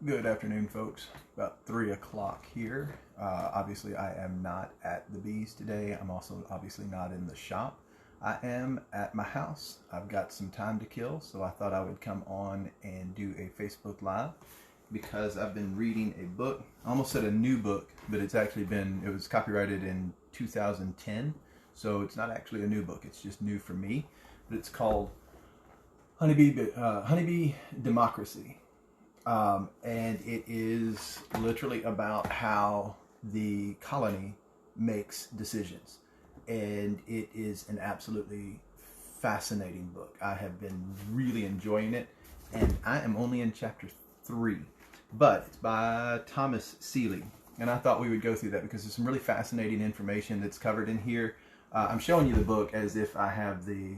Good afternoon, folks. About 3 o'clock here. Obviously, I am not at the bees today. I'm also obviously not in the shop. I am at my house. I've got some time to kill, so I thought I would come on and do a Facebook Live because I've been reading a book. I almost said a new book, but it was copyrighted in 2010, so it's not actually a new book. It's just new for me, but it's called Honeybee Democracy. And it is literally about how the colony makes decisions. And it is an absolutely fascinating book. I have been really enjoying it. And I am only in chapter 3. But it's by Thomas Seeley. And I thought we would go through that because there's some really fascinating information that's covered in here. I'm showing you the book as if I have the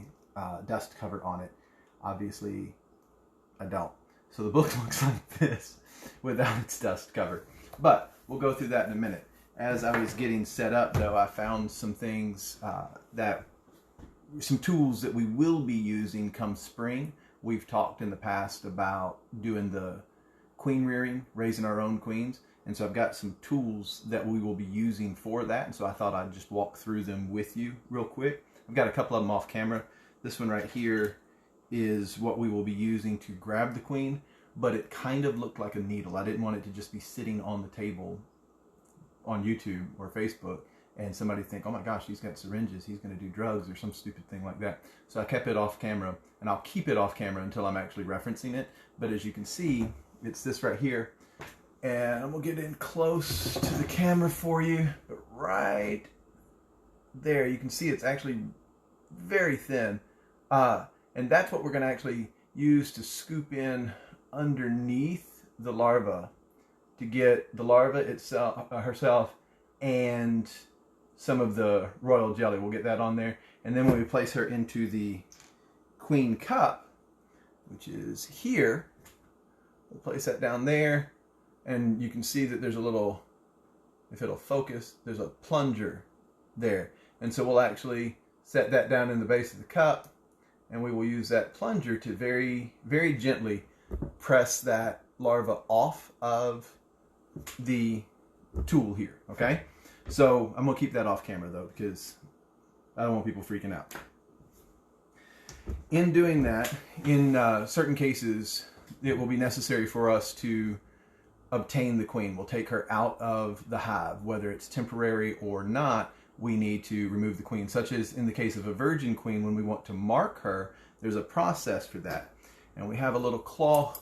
dust cover on it. Obviously, I don't. So the book looks like this without its dust cover. But we'll go through that in a minute. As I was getting set up, though, I found some things some tools that we will be using come spring. We've talked in the past about doing the queen rearing, raising our own queens. And so I've got some tools that we will be using for that. And so I thought I'd just walk through them with you real quick. I've got a couple of them off camera. This one right here is what we will be using to grab the queen, but it kind of looked like a needle. I didn't want it to just be sitting on the table on YouTube or Facebook and somebody think, oh my gosh, he's got syringes, he's going to do drugs or some stupid thing like that. So I kept it off camera, and I'll keep it off camera until I'm actually referencing it. But as you can see, it's this right here, and I'm going to get in close to the camera for you, but right there you can see it's actually very thin. And that's what we're going to actually use to scoop in underneath the larva to get the larva itself, herself, and some of the royal jelly. We'll get that on there. And then when we place her into the queen cup, which is here, we'll place that down there. And you can see that there's a little, if it'll focus, there's a plunger there. And so we'll actually set that down in the base of the cup. And we will use that plunger to very, very gently press that larva off of the tool here, okay? So I'm going to keep that off camera, though, because I don't want people freaking out. In doing that, in certain cases, it will be necessary for us to obtain the queen. We'll take her out of the hive, whether it's temporary or not. We need to remove the queen, such as in the case of a virgin queen. When we want to mark her, there's a process for that. And we have a little claw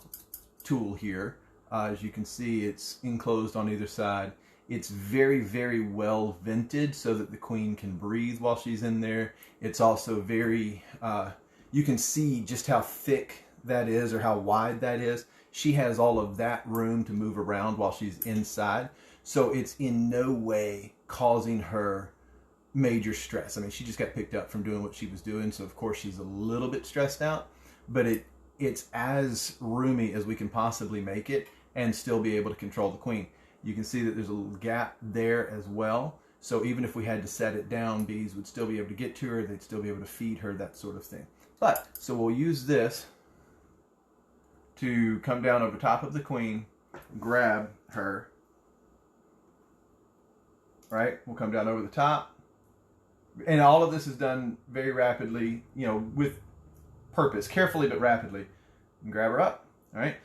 tool here. As you can see, it's enclosed on either side. It's very, very well vented so that the queen can breathe while she's in there. It's also very, you can see just how thick that is or how wide that is. She has all of that room to move around while she's inside. So it's in no way causing her major stress. I mean, she just got picked up from doing what she was doing, so of course she's a little bit stressed out, but it's as roomy as we can possibly make it and still be able to control the queen. You can see that there's a little gap there as well, so even if we had to set it down, bees would still be able to get to her, they'd still be able to feed her, that sort of thing. But, so we'll use this to come down over top of the queen, grab her, right? We'll come down over the top. And all of this is done very rapidly, you know, with purpose, carefully but rapidly. And grab her up, all right?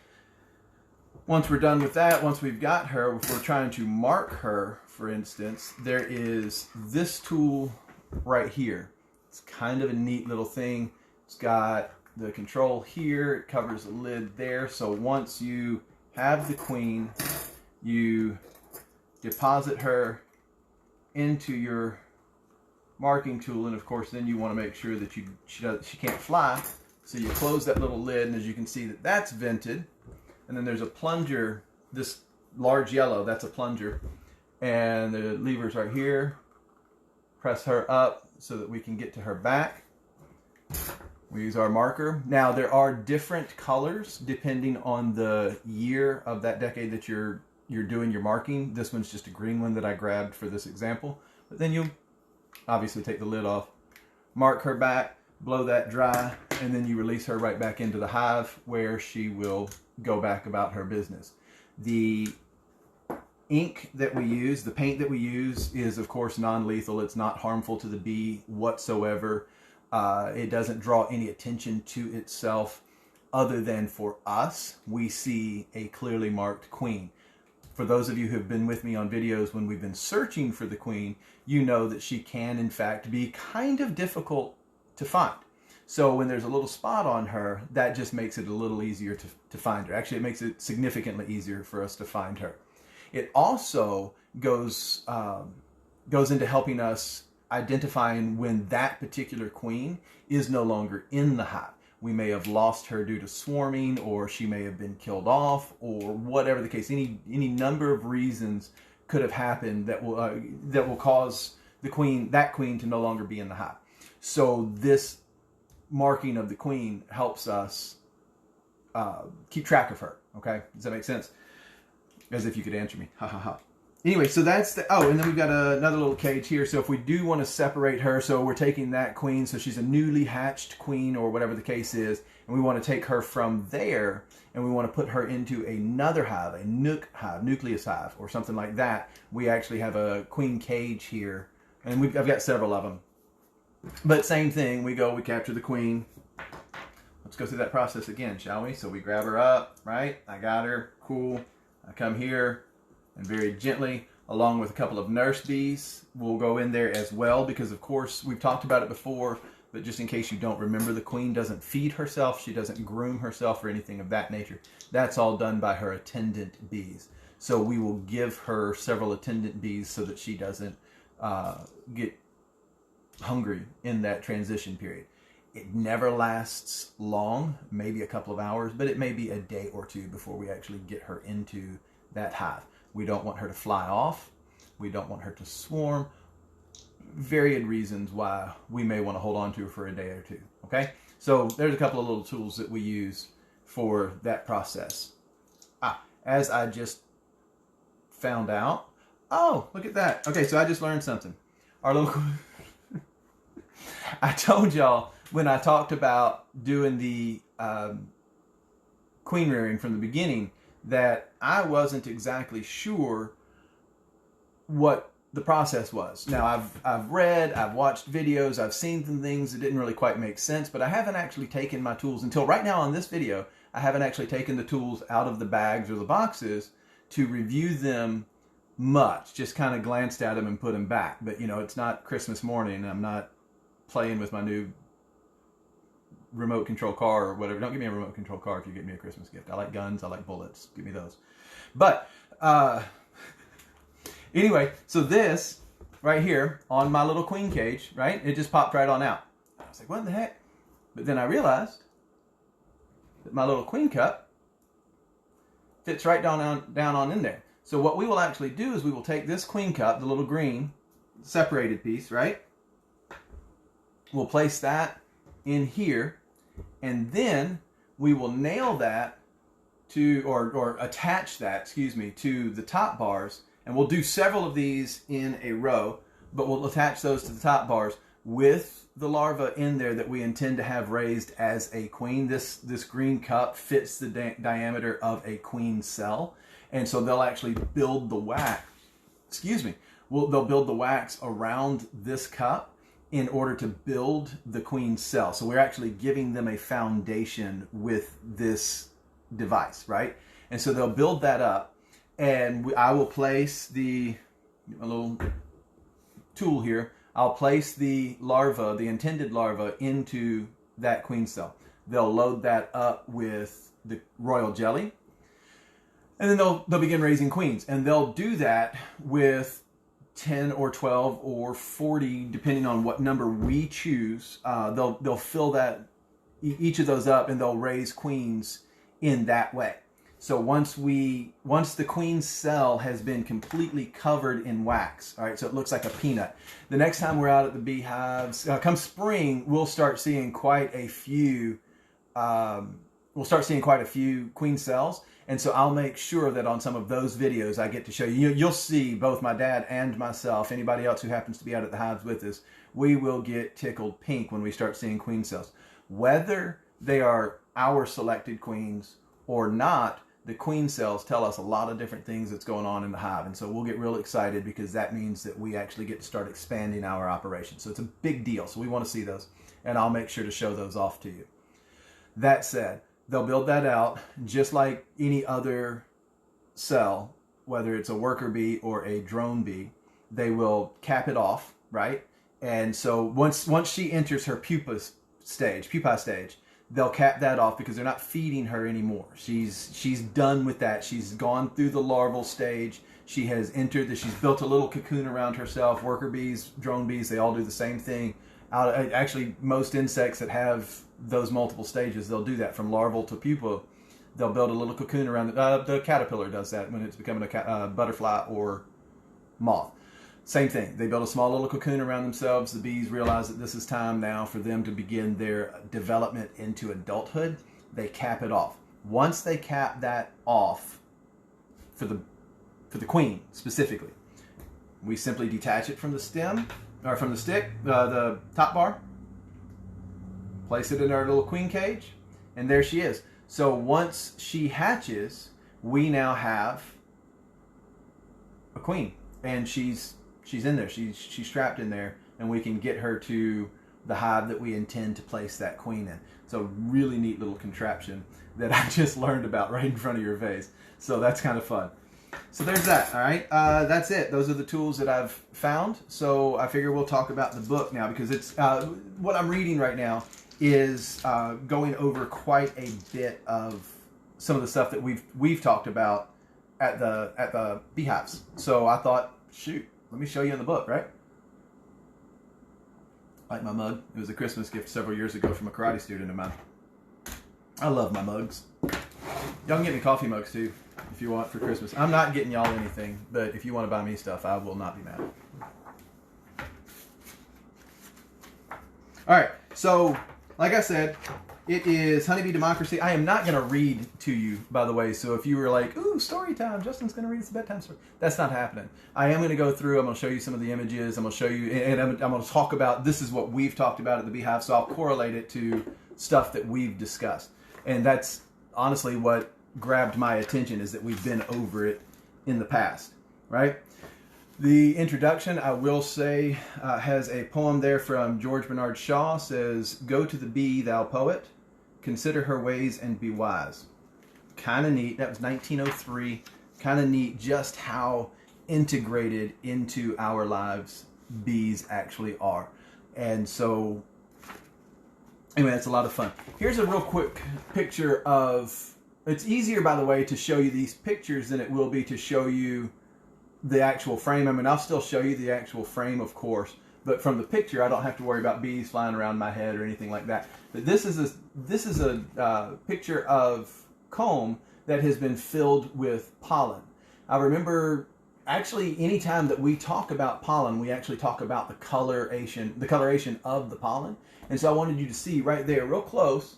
Once we're done with that, once we've got her, if we're trying to mark her, for instance, there is this tool right here. It's kind of a neat little thing. It's got the control here. It covers the lid there. So once you have the queen, you deposit her into your marking tool, and of course then you want to make sure that she can't fly, so you close that little lid, and as you can see that's vented, and then there's a plunger, this large yellow, that's a plunger, and the lever's right here. Press her up so that we can get to her back. We use our marker. Now there are different colors depending on the year of that decade that you're doing your marking. This one's just a green one that I grabbed for this example, but then you obviously take the lid off, mark her back, blow that dry, and then you release her right back into the hive where she will go back about her business. The ink that we use, the paint that we use is of course non-lethal. It's not harmful to the bee whatsoever. It doesn't draw any attention to itself other than for us. We see a clearly marked queen. For those of you who have been with me on videos when we've been searching for the queen, you know that she can in fact be kind of difficult to find. So when there's a little spot on her, that just makes it a little easier to find her. Actually, it makes it significantly easier for us to find her. It also goes into helping us identifying when that particular queen is no longer in the hive. We may have lost her due to swarming, or she may have been killed off, or whatever the case. Any number of reasons could have happened that will cause that queen to no longer be in the hive. So this marking of the queen helps us keep track of her. Okay, does that make sense? As if you could answer me. Ha ha ha. Anyway, so that's the, and then we've got another little cage here. So if we do want to separate her, so we're taking that queen, so she's a newly hatched queen or whatever the case is, and we want to take her from there and we want to put her into another hive, a nucleus hive or something like that. We actually have a queen cage here, and I've got several of them. But same thing, we capture the queen. Let's go through that process again, shall we? So we grab her up, right? I got her, cool. I come here and very gently, along with a couple of nurse bees, we'll go in there as well, because of course we've talked about it before, but just in case you don't remember, the queen doesn't feed herself, she doesn't groom herself or anything of that nature. That's all done by her attendant bees. So we will give her several attendant bees so that she doesn't get hungry in that transition period. It never lasts long, maybe a couple of hours, but it may be a day or two before we actually get her into that hive. We don't want her to fly off. We don't want her to swarm. Varied reasons why we may want to hold on to her for a day or two. Okay? So there's a couple of little tools that we use for that process. As I just found out. Oh, look at that. Okay, so I just learned something. Our little... I told y'all when I talked about doing the queen rearing from the beginning that I wasn't exactly sure what the process was. Now I've read, I've watched videos, I've seen some things that didn't really quite make sense, but I haven't actually taken my tools until right now on this video. I haven't actually taken the tools out of the bags or the boxes to review them much. Just kind of glanced at them and put them back. But you know, it's not Christmas morning. I'm not playing with my new remote control car or whatever. Don't give me a remote control car if you get me a Christmas gift. I like guns, I like bullets. Give me those. But anyway, so this right here on my little queen cage, right? It just popped right on out. I was like, what the heck? But then I realized that my little queen cup fits right down on in there. So what we will actually do is we will take this queen cup, the little green separated piece, right? We'll place that in here, and then we will nail that to, or attach that, to the top bars, and we'll do several of these in a row, but we'll attach those to the top bars with the larva in there that we intend to have raised as a queen. This green cup fits the diameter of a queen cell, and so they'll actually build the wax, they'll build the wax around this cup in order to build the queen cell. So we're actually giving them a foundation with this device, right? And so they'll build that up, and I will place a little tool here. I'll place the larva, the intended larva, into that queen cell. They'll load that up with the royal jelly, and then they'll begin raising queens. And they'll do that with 10 or 12 or 40, depending on what number we choose. They'll fill each of those up, and they'll raise queens in that way. So once the queen cell has been completely covered in wax, all right, so it looks like a peanut. The next time we're out at the beehives, come spring, we'll start seeing quite a few. We'll start seeing quite a few queen cells. And so I'll make sure that on some of those videos I get to show you. You'll see both my dad and myself, anybody else who happens to be out at the hives with us, we will get tickled pink when we start seeing queen cells. Whether they are our selected queens or not, the queen cells tell us a lot of different things that's going on in the hive. And so we'll get real excited because that means that we actually get to start expanding our operation. So it's a big deal. So we want to see those, and I'll make sure to show those off to you. That said, they'll build that out just like any other cell, whether it's a worker bee or a drone bee. They will cap it off, right? And so once she enters her pupae stage, they'll cap that off because they're not feeding her anymore. She's done with that. She's gone through the larval stage. She has entered she's built a little cocoon around herself. Worker bees, drone bees, they all do the same thing. Actually, most insects that have those multiple stages, they'll do that from larval to pupa. They'll build a little cocoon around it. The caterpillar does that when it's becoming a butterfly or moth. Same thing. They build a small little cocoon around themselves. The bees realize that this is time now for them to begin their development into adulthood. They cap it off. Once they cap that off for the queen specifically, we simply detach it from the stem or from the stick, the top bar, place it in our little queen cage, and there she is. So once she hatches, we now have a queen, and she's in there. She's trapped in there, and we can get her to the hive that we intend to place that queen in. It's a really neat little contraption that I just learned about right in front of your face. So that's kind of fun. So there's that. All right, that's it. Those are the tools that I've found. So I figure we'll talk about the book now, because it's what I'm reading right now is going over quite a bit of some of the stuff that we've talked about at the beehives. So I thought, shoot, let me show you in the book, right? Like my mug. It was a Christmas gift several years ago from a karate student of mine. I love my mugs. Y'all can get me coffee mugs too, if you want, for Christmas. I'm not getting y'all anything, but if you want to buy me stuff, I will not be mad. All right, so like I said, it is Honeybee Democracy. I am not going to read to you, by the way. So if you were like, ooh, story time, Justin's going to read us a bedtime story. That's not happening. I am going to go through. I'm going to show you some of the images. I'm going to show you, and I'm going to talk about, this is what we've talked about at the Beehive. So I'll correlate it to stuff that we've discussed. And that's honestly what grabbed my attention, is that we've been over it in the past, right? The introduction, I will say, has a poem there from George Bernard Shaw. Says, "Go to the bee, thou poet, consider her ways and be wise." Kind of neat. That was 1903. Kind of neat just how integrated into our lives bees actually are. And so, anyway, it's a lot of fun. Here's a real quick picture of, it's easier, by the way, to show you these pictures than it will be to show you the actual frame. I mean, I'll still show you the actual frame, of course, but from the picture, I don't have to worry about bees flying around my head or anything like that. But this is a picture of comb that has been filled with pollen. I remember, actually, anytime that we talk about pollen, we actually talk about the coloration of the pollen. And so I wanted you to see right there, real close.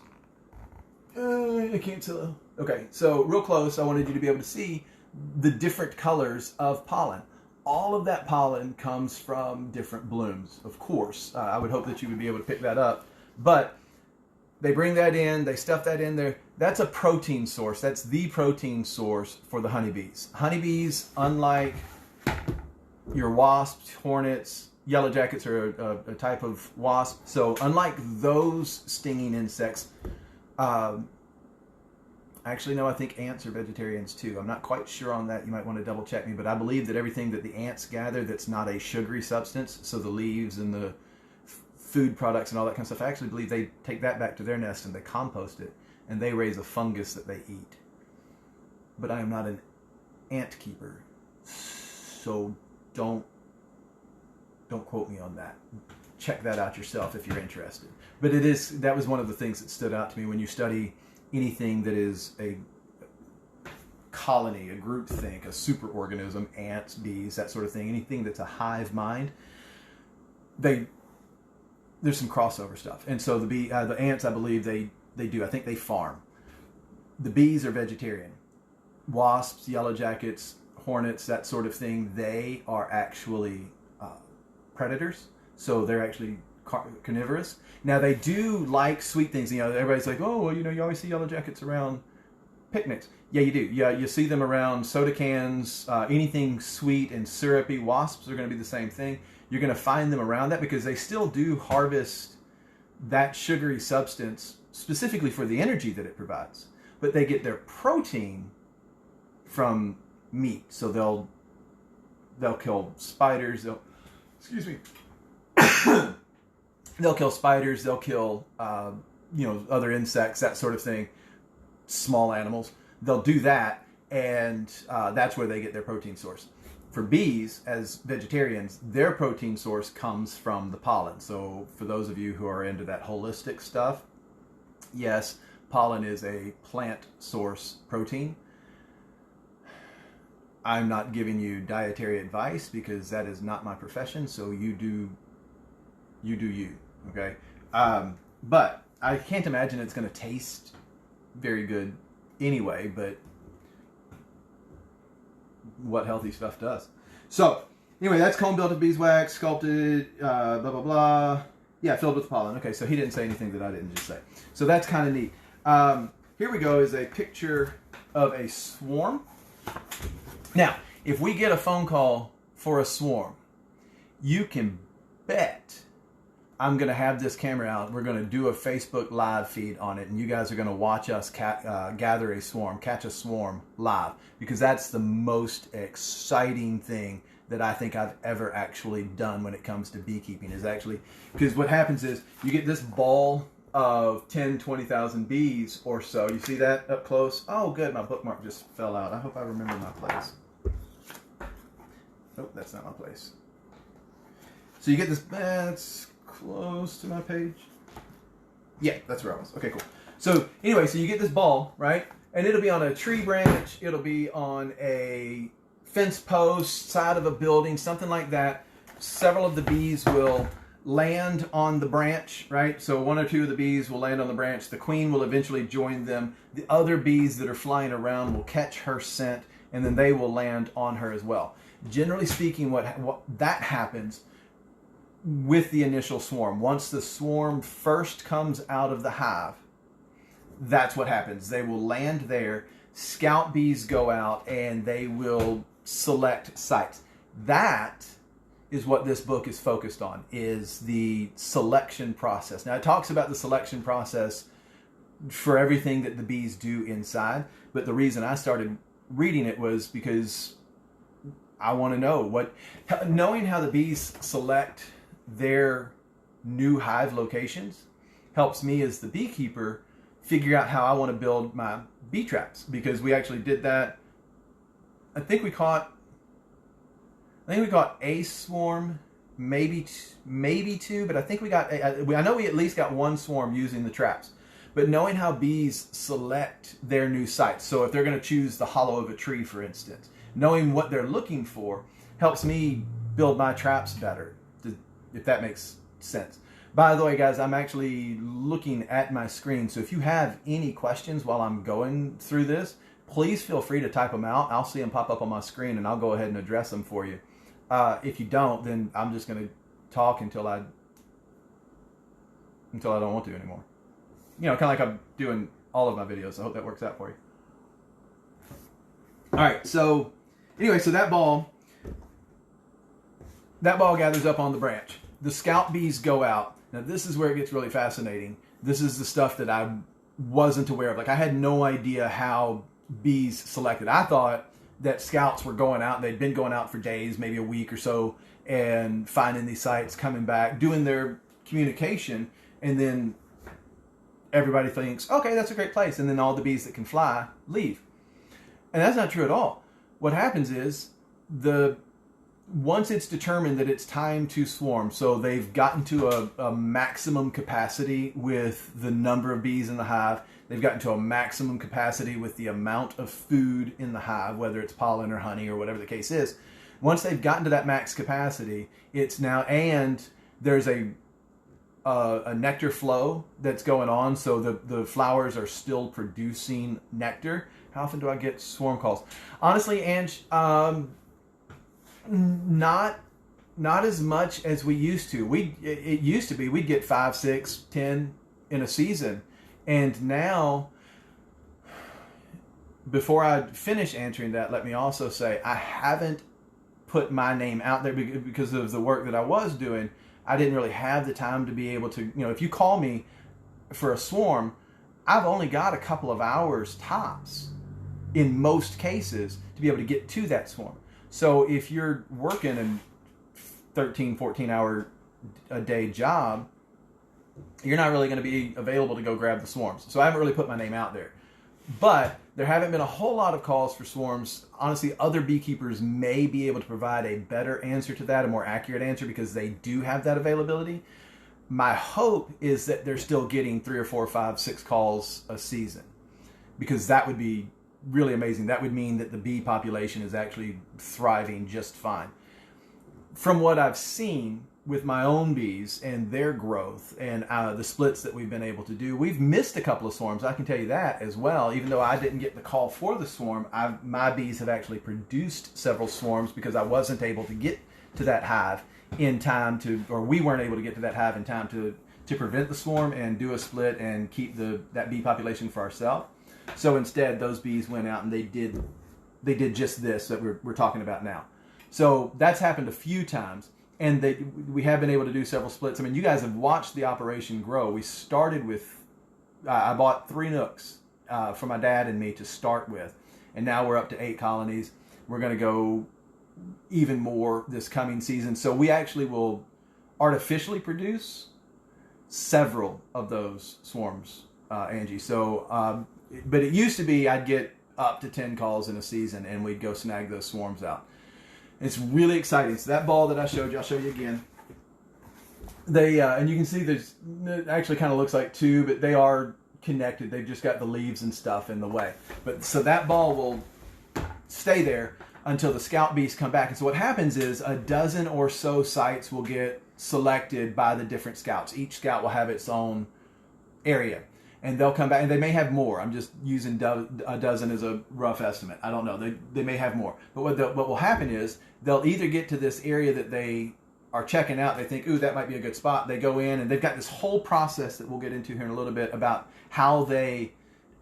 I can't tell. Okay, so real close, I wanted you to be able to see the different colors of pollen. All of that pollen comes from different blooms, of course. I would hope that you would be able to pick that up. But they bring that in, they stuff that in there. That's a protein source. That's the protein source for the honeybees. Honeybees, unlike your wasps, hornets, yellow jackets are a type of wasp. So unlike those stinging insects, actually, no, I think ants are vegetarians too. I'm not quite sure on that. You might want to double check me, but I believe that everything that the ants gather that's not a sugary substance, so the leaves and the food products and all that kind of stuff, I actually believe they take that back to their nest and they compost it, and they raise a fungus that they eat. But I am not an ant keeper, so don't quote me on that. Check that out yourself if you're interested. But that was one of the things that stood out to me when you study anything that is a colony, a group think, a superorganism, ants, bees, that sort of thing, anything that's a hive mind, there's some crossover stuff. And so the ants, I believe they do. I think they farm. The bees are vegetarian. Wasps, yellow jackets, hornets, that sort of thing, they are actually predators. So they're actually carnivorous. Now they do like sweet things. You know, everybody's like, oh, well, you know, you always see yellow jackets around picnics. Yeah, you do. Yeah, you see them around soda cans, anything sweet and syrupy. Wasps are going to be the same thing. You're going to find them around that because they still do harvest that sugary substance specifically for the energy that it provides. But they get their protein from meat. So they'll kill spiders. Excuse me. They'll kill spiders. They'll kill other insects, that sort of thing. Small animals. They'll do that, and that's where they get their protein source. For bees, as vegetarians, their protein source comes from the pollen. So for those of you who are into that holistic stuff, yes, pollen is a plant source protein. I'm not giving you dietary advice because that is not my profession, so you do you, okay? But I can't imagine it's going to taste very good anyway, but what healthy stuff does. So, anyway, that's comb-built beeswax, sculpted, blah, blah, blah. Yeah, filled with pollen. Okay, so he didn't say anything that I didn't just say. So that's kind of neat. Here we go is a picture of a swarm. Now, if we get a phone call for a swarm, you can bet I'm going to have this camera out. We're going to do a Facebook live feed on it, and you guys are going to watch us gather a swarm, catch a swarm live, because that's the most exciting thing that I think I've ever actually done when it comes to beekeeping. Is actually, because what happens is you get this ball of 10, 20,000 bees or so. You see that up close? Oh, good. My bookmark just fell out. I hope I remember my place. Nope, that's not my place. So you get this, that's close to my page. Yeah, that's where I was. Okay, cool. So anyway, so you get this ball, right? And it'll be on a tree branch. It'll be on a fence post, side of a building, something like that. Several of the bees will land on the branch, right? So one or two of the bees will land on the branch. The queen will eventually join them. The other bees that are flying around will catch her scent, and then they will land on her as well. Generally speaking, what that happens with the initial swarm. Once the swarm first comes out of the hive, that's what happens. They will land there, scout bees go out, and they will select sites. That is what this book is focused on, is the selection process. Now, it talks about the selection process for everything that the bees do inside, but the reason I started reading it was because I want to know knowing how the bees select their new hive locations helps me as the beekeeper figure out how I want to build my bee traps, because we actually did that. I think we caught a swarm, maybe two, but I think I know we at least got one swarm using the traps. But knowing how bees select their new sites, so if they're going to choose the hollow of a tree, for instance, knowing what they're looking for helps me build my traps better, if that makes sense. By the way, guys, I'm actually looking at my screen, so if you have any questions while I'm going through this, please feel free to type them out. I'll see them pop up on my screen, and I'll go ahead and address them for you. If you don't, then I'm just going to talk until I don't want to anymore. You know, kind of like I'm doing all of my videos. I hope that works out for you. All right, so anyway, so that ball gathers up on the branch. The scout bees go out. Now, this is where it gets really fascinating. This is the stuff that I wasn't aware of. Like, I had no idea how bees selected. I thought that scouts were going out, and they'd been going out for days, maybe a week or so, and finding these sites, coming back, doing their communication, and then everybody thinks, okay, that's a great place, and then all the bees that can fly leave. And that's not true at all. What happens is, once it's determined that it's time to swarm, so they've gotten to a maximum capacity with the number of bees in the hive, they've gotten to a maximum capacity with the amount of food in the hive, whether it's pollen or honey or whatever the case is. Once they've gotten to that max capacity, it's now, and there's a nectar flow that's going on, so the flowers are still producing nectar. How often do I get swarm calls? Honestly, Ange, not as much as we used to. It used to be we'd get 5, 6, 10 in a season, and now before I finish answering that, let me also say I haven't put my name out there because of the work that I was doing. I didn't really have the time to be able to, if you call me for a swarm, I've only got a couple of hours tops in most cases to be able to get to that swarm. So if you're working a 13, 14 hour a day job, you're not really going to be available to go grab the swarms. So I haven't really put my name out there. But there haven't been a whole lot of calls for swarms. Honestly, other beekeepers may be able to provide a better answer to that, a more accurate answer, because they do have that availability. My hope is that they're still getting 3 or 4 or 5, 6 calls a season, because that would be really amazing. That would mean that the bee population is actually thriving just fine. From what I've seen with my own bees and their growth and the splits that we've been able to do, we've missed a couple of swarms. I can tell you that as well. Even though I didn't get the call for the swarm, my bees have actually produced several swarms because I wasn't able to get to that hive in time to, or we weren't able to get to that hive in time to prevent the swarm and do a split and keep that bee population for ourselves. So instead, those bees went out and they did just this that we're talking about now. So that's happened a few times, and we have been able to do several splits. I mean, you guys have watched the operation grow. We started with, I bought 3 nooks for my dad and me to start with, and now we're up to 8 colonies. We're going to go even more this coming season. So we actually will artificially produce several of those swarms, Angie. So, but it used to be I'd get up to 10 calls in a season, and we'd go snag those swarms out. It's really exciting. So that ball that I showed you, I'll show you again. They and you can see it actually kind of looks like 2, but they are connected. They've just got the leaves and stuff in the way. But so that ball will stay there until the scout bees come back. And so what happens is a dozen or so sites will get selected by the different scouts. Each scout will have its own area. And they'll come back, and they may have more. I'm just using a dozen as a rough estimate. I don't know. They may have more. But what will happen is they'll either get to this area that they are checking out. They think, ooh, that might be a good spot. They go in, and they've got this whole process that we'll get into here in a little bit about how they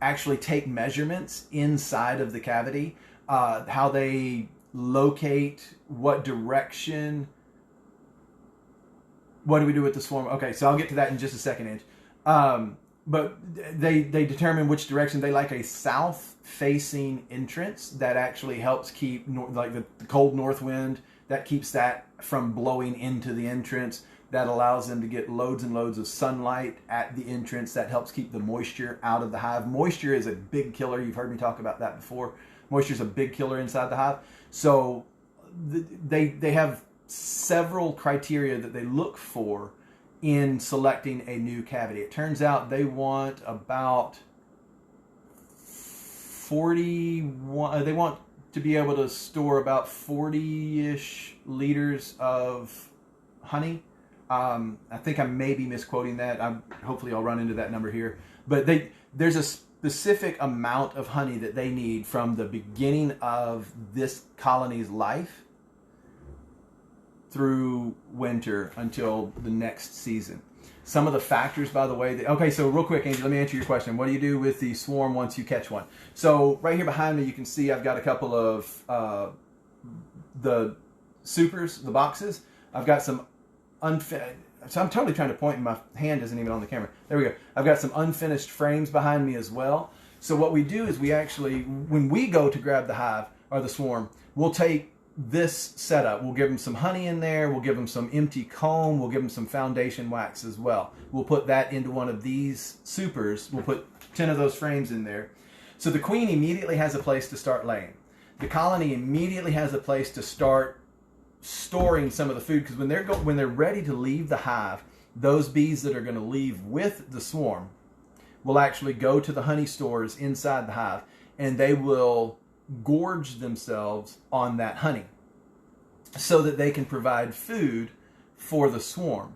actually take measurements inside of the cavity, how they locate what direction. What do we do with the swarm? Okay, so I'll get to that in just a second, Ange. But they determine which direction. They like a south-facing entrance that actually helps keep, like the cold north wind, that keeps that from blowing into the entrance. That allows them to get loads and loads of sunlight at the entrance. That helps keep the moisture out of the hive. Moisture is a big killer. You've heard me talk about that before. Moisture is a big killer inside the hive. So they have several criteria that they look for in selecting a new cavity. It turns out they want about 41, they want to be able to store about 40-ish liters of honey. I think I may be misquoting that. Hopefully I'll run into that number here. But there's a specific amount of honey that they need from the beginning of this colony's life through winter until the next season. Some of the factors, by the way, okay, so real quick, Angie, let me answer your question. What do you do with the swarm once you catch one? So right here behind me, you can see I've got a couple of the supers, the boxes. I've got some unfinished, so I'm totally trying to point and my hand isn't even on the camera. There we go. I've got some unfinished frames behind me as well. So what we do is we actually, when we go to grab the hive or the swarm, we'll take this setup. We'll give them some honey in there. We'll give them some empty comb. We'll give them some foundation wax as well. We'll put that into one of these supers. We'll put 10 of those frames in there. So the queen immediately has a place to start laying. The colony immediately has a place to start storing some of the food, because when they're ready to leave the hive, those bees that are going to leave with the swarm will actually go to the honey stores inside the hive, and they will gorge themselves on that honey so that they can provide food for the swarm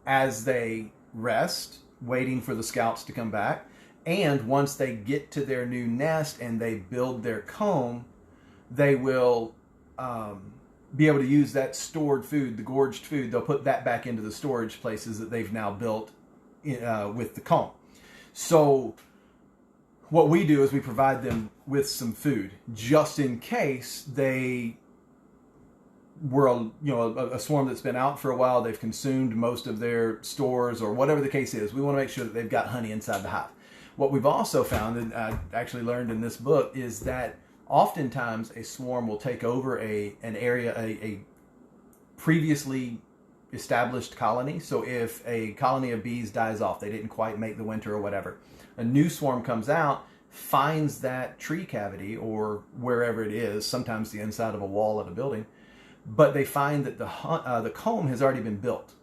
as they rest, waiting for the scouts to come back. And once they get to their new nest and they build their comb, they will be able to use that stored food, the gorged food. They'll put that back into the storage places that they've now built with the comb. So what we do is we provide them with some food, just in case they were a swarm that's been out for a while. They've consumed most of their stores or whatever the case is. We want to make sure that they've got honey inside the hive. What we've also found, and I actually learned in this book, is that oftentimes a swarm will take over an area, a previously established colony. So if a colony of bees dies off, they didn't quite make the winter or whatever, a new swarm comes out, finds that tree cavity or wherever it is, sometimes the inside of a wall at a building, but they find that the comb has already been built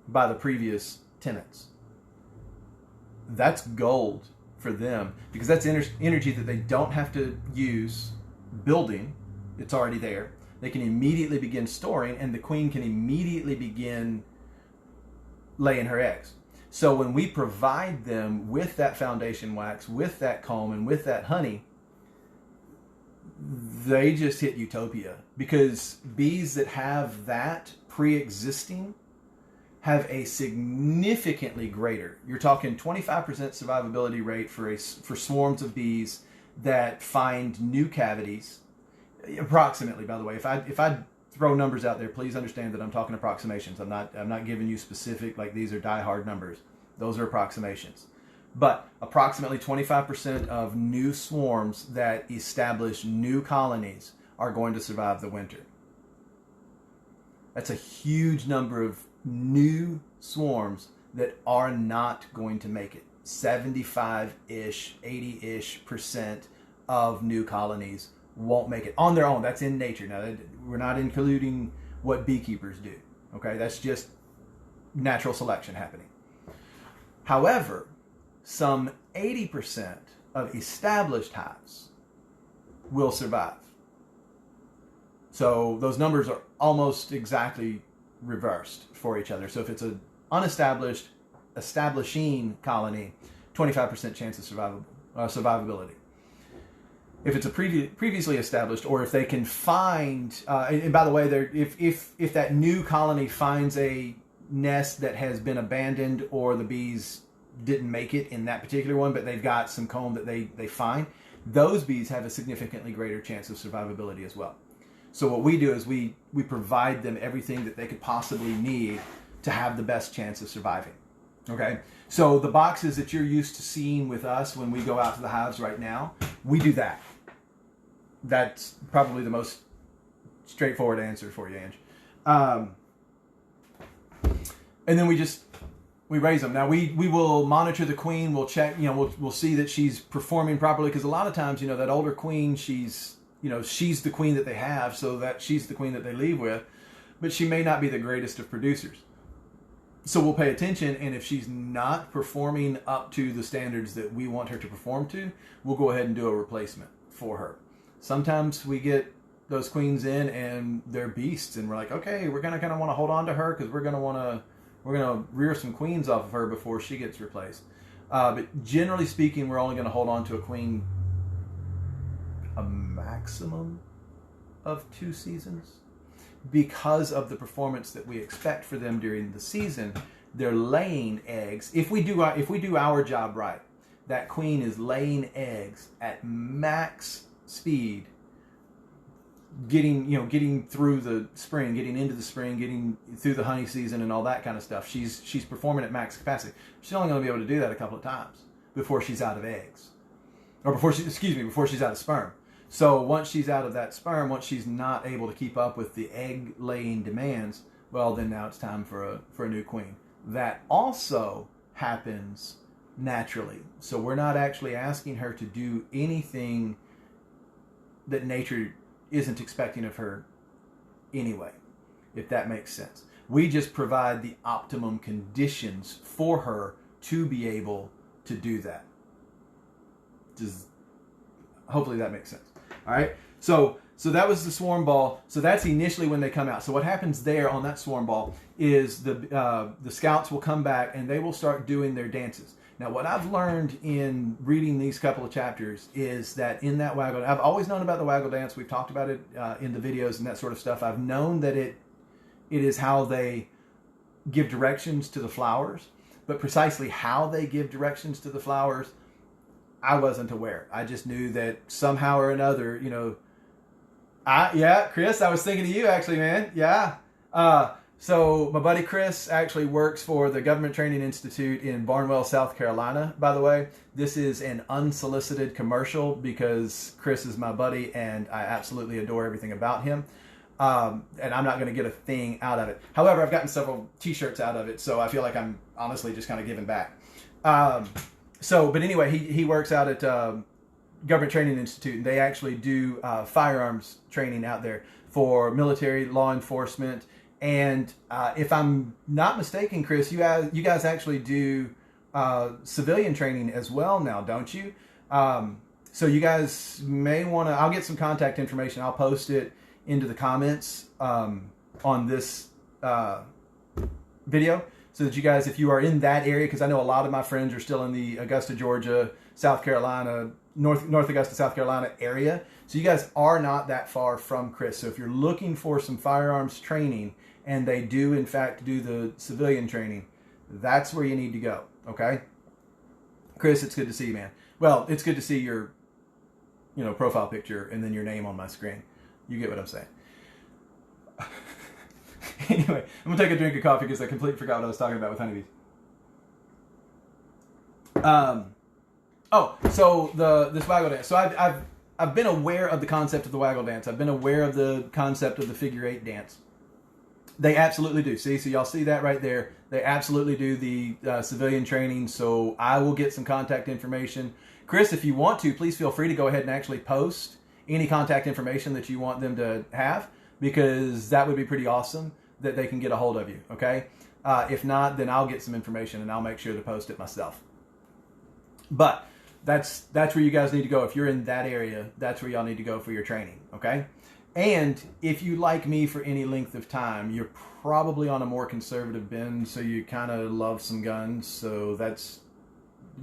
by the previous tenants. That's gold for them, because that's energy that they don't have to use building. It's already there. They can immediately begin storing, and the queen can immediately begin laying her eggs. So when we provide them with that foundation wax, with that comb, and with that honey, they just hit utopia, because bees that have that pre-existing have a significantly greater, you're talking 25% survivability rate for swarms of bees that find new cavities, approximately, by the way. If I throw numbers out there, please understand that I'm talking approximations. I'm not giving you specific, like these are die-hard numbers. Those are approximations. But approximately 25% of new swarms that establish new colonies are going to survive the winter. That's a huge number of new swarms that are not going to make it. 75-ish, 80-ish% of new colonies won't make it on their own. That's in nature. Now, we're not including what beekeepers do. Okay, that's just natural selection happening. However, some 80% of established hives will survive. So those numbers are almost exactly reversed for each other. So if it's an unestablished, establishing colony, 25% chance of survivability. If it's a previously established, or if they can find, and by the way, if that new colony finds a nest that has been abandoned, or the bees didn't make it in that particular one, but they've got some comb that they find, those bees have a significantly greater chance of survivability as well. So what we do is we provide them everything that they could possibly need to have the best chance of surviving. Okay? So the boxes that you're used to seeing with us when we go out to the hives right now, we do that. That's probably the most straightforward answer for you, Ange. And then we raise them. Now we will monitor the queen. We'll check, we'll see that she's performing properly, because a lot of times, that older queen, she's the queen that they have, so that she's the queen that they leave with, but she may not be the greatest of producers. So we'll pay attention, and if she's not performing up to the standards that we want her to perform to, we'll go ahead and do a replacement for her. Sometimes we get those queens in and they're beasts, and we're like, okay, we're gonna kind of want to hold on to her, because we're gonna rear some queens off of her before she gets replaced. But generally speaking, we're only going to hold on to a queen a maximum of 2 seasons, because of the performance that we expect for them during the season. They're laying eggs. If we do our job right, that queen is laying eggs at max speed, getting through the spring, getting into the spring, getting through the honey season and all that kind of stuff. She's performing at max capacity. She's only going to be able to do that a couple of times before she's out of eggs, or before she's out of sperm. So once she's out of that sperm, once she's not able to keep up with the egg laying demands, well, then now it's time for a new queen. That also happens naturally. So we're not actually asking her to do anything that nature isn't expecting of her anyway, if that makes sense. We just provide the optimum conditions for her to be able to do that. Hopefully that makes sense. All right. So that was the swarm ball. So that's initially when they come out. So what happens there on that swarm ball is the scouts will come back and they will start doing their dances. Now, what I've learned in reading these couple of chapters is that in that waggle, I've always known about the waggle dance. We've talked about it in the videos and that sort of stuff. I've known that it is how they give directions to the flowers, but precisely how they give directions to the flowers, I wasn't aware. I just knew that somehow or another, Chris, I was thinking of you actually, man. Yeah. So my buddy Chris actually works for the Government Training Institute in Barnwell, South Carolina, by the way. This is an unsolicited commercial because Chris is my buddy and I absolutely adore everything about him. And I'm not going to get a thing out of it. However, I've gotten several t-shirts out of it, so I feel like I'm honestly just kind of giving back. But anyway, he works out at Government Training Institute, and they actually do firearms training out there for military, law enforcement, and if I'm not mistaken, Chris, you guys actually do civilian training as well now, don't you? So you guys may want to, I'll get some contact information. I'll post it into the comments on this video so that you guys, if you are in that area, because I know a lot of my friends are still in the Augusta, Georgia, South Carolina, North Augusta, South Carolina area. So you guys are not that far from Chris. So if you're looking for some firearms training, and they do in fact do the civilian training, that's where you need to go. Okay, Chris, it's good to see you, man. Well, it's good to see your profile picture and then your name on my screen. You get what I'm saying. Anyway, I'm gonna take a drink of coffee because I completely forgot what I was talking about with honeybees. This waggle dance. So I've been aware of the concept of the waggle dance. I've been aware of the concept of the figure eight dance. They absolutely do. See, so y'all see that right there. They absolutely do the civilian training. So I will get some contact information. Chris, if you want to, please feel free to go ahead and actually post any contact information that you want them to have, because that would be pretty awesome that they can get a hold of you. Okay. If not, then I'll get some information and I'll make sure to post it myself. But that's where you guys need to go. If you're in that area, that's where y'all need to go for your training. Okay. And if you like me for any length of time, you're probably on a more conservative bend, so you kind of love some guns. So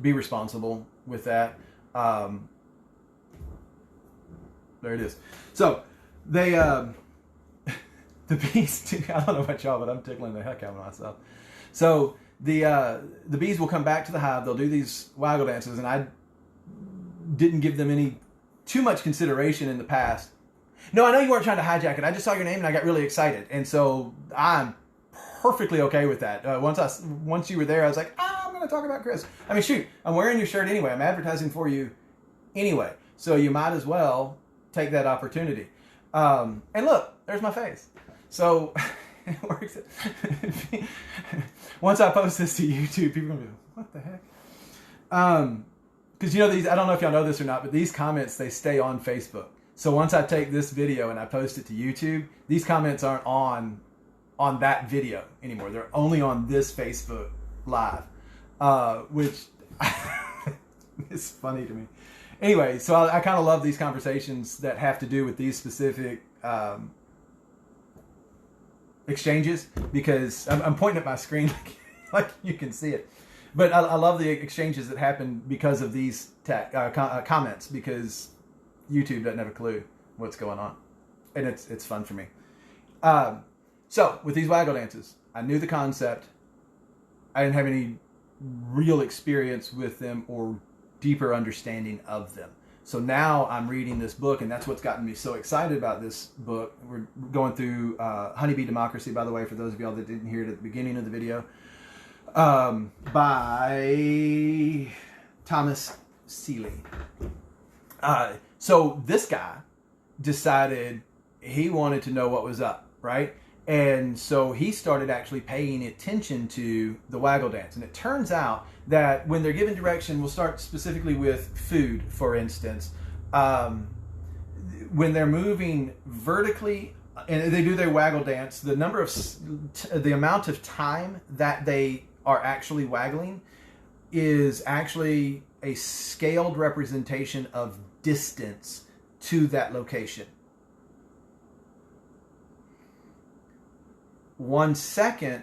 be responsible with that. There it is. So they, the bees, I don't know about y'all, but I'm tickling the heck out of myself. So the bees will come back to the hive. They'll do these waggle dances, and I didn't give them too much consideration in the past. No, I know you weren't trying to hijack it. I just saw your name and I got really excited. And so I'm perfectly okay with that. Once you were there, I was like, I'm going to talk about Chris. I mean, shoot, I'm wearing your shirt anyway. I'm advertising for you anyway. So you might as well take that opportunity. And look, there's my face. So it works. Once I post this to YouTube, people are going to be like, what the heck? Because these, I don't know if y'all know this or not, but these comments, they stay on Facebook. So once I take this video and I post it to YouTube, these comments aren't on that video anymore. They're only on this Facebook Live, which is funny to me. Anyway, so I kind of love these conversations that have to do with these specific exchanges, because I'm pointing at my screen like you can see it. But I love the exchanges that happen because of these comments, because YouTube doesn't have a clue what's going on, and it's fun for me. So with these waggle dances, I knew the concept. I didn't have any real experience with them or deeper understanding of them. So now I'm reading this book, and that's what's gotten me so excited about this book. We're going through Honeybee Democracy, by the way, for those of y'all that didn't hear it at the beginning of the video, by Thomas Seeley. So this guy decided he wanted to know what was up, right? And so he started actually paying attention to the waggle dance. And it turns out that when they're given direction, we'll start specifically with food, for instance. When they're moving vertically and they do their waggle dance, the amount of time that they are actually waggling is actually a scaled representation of distance to that location. 1 second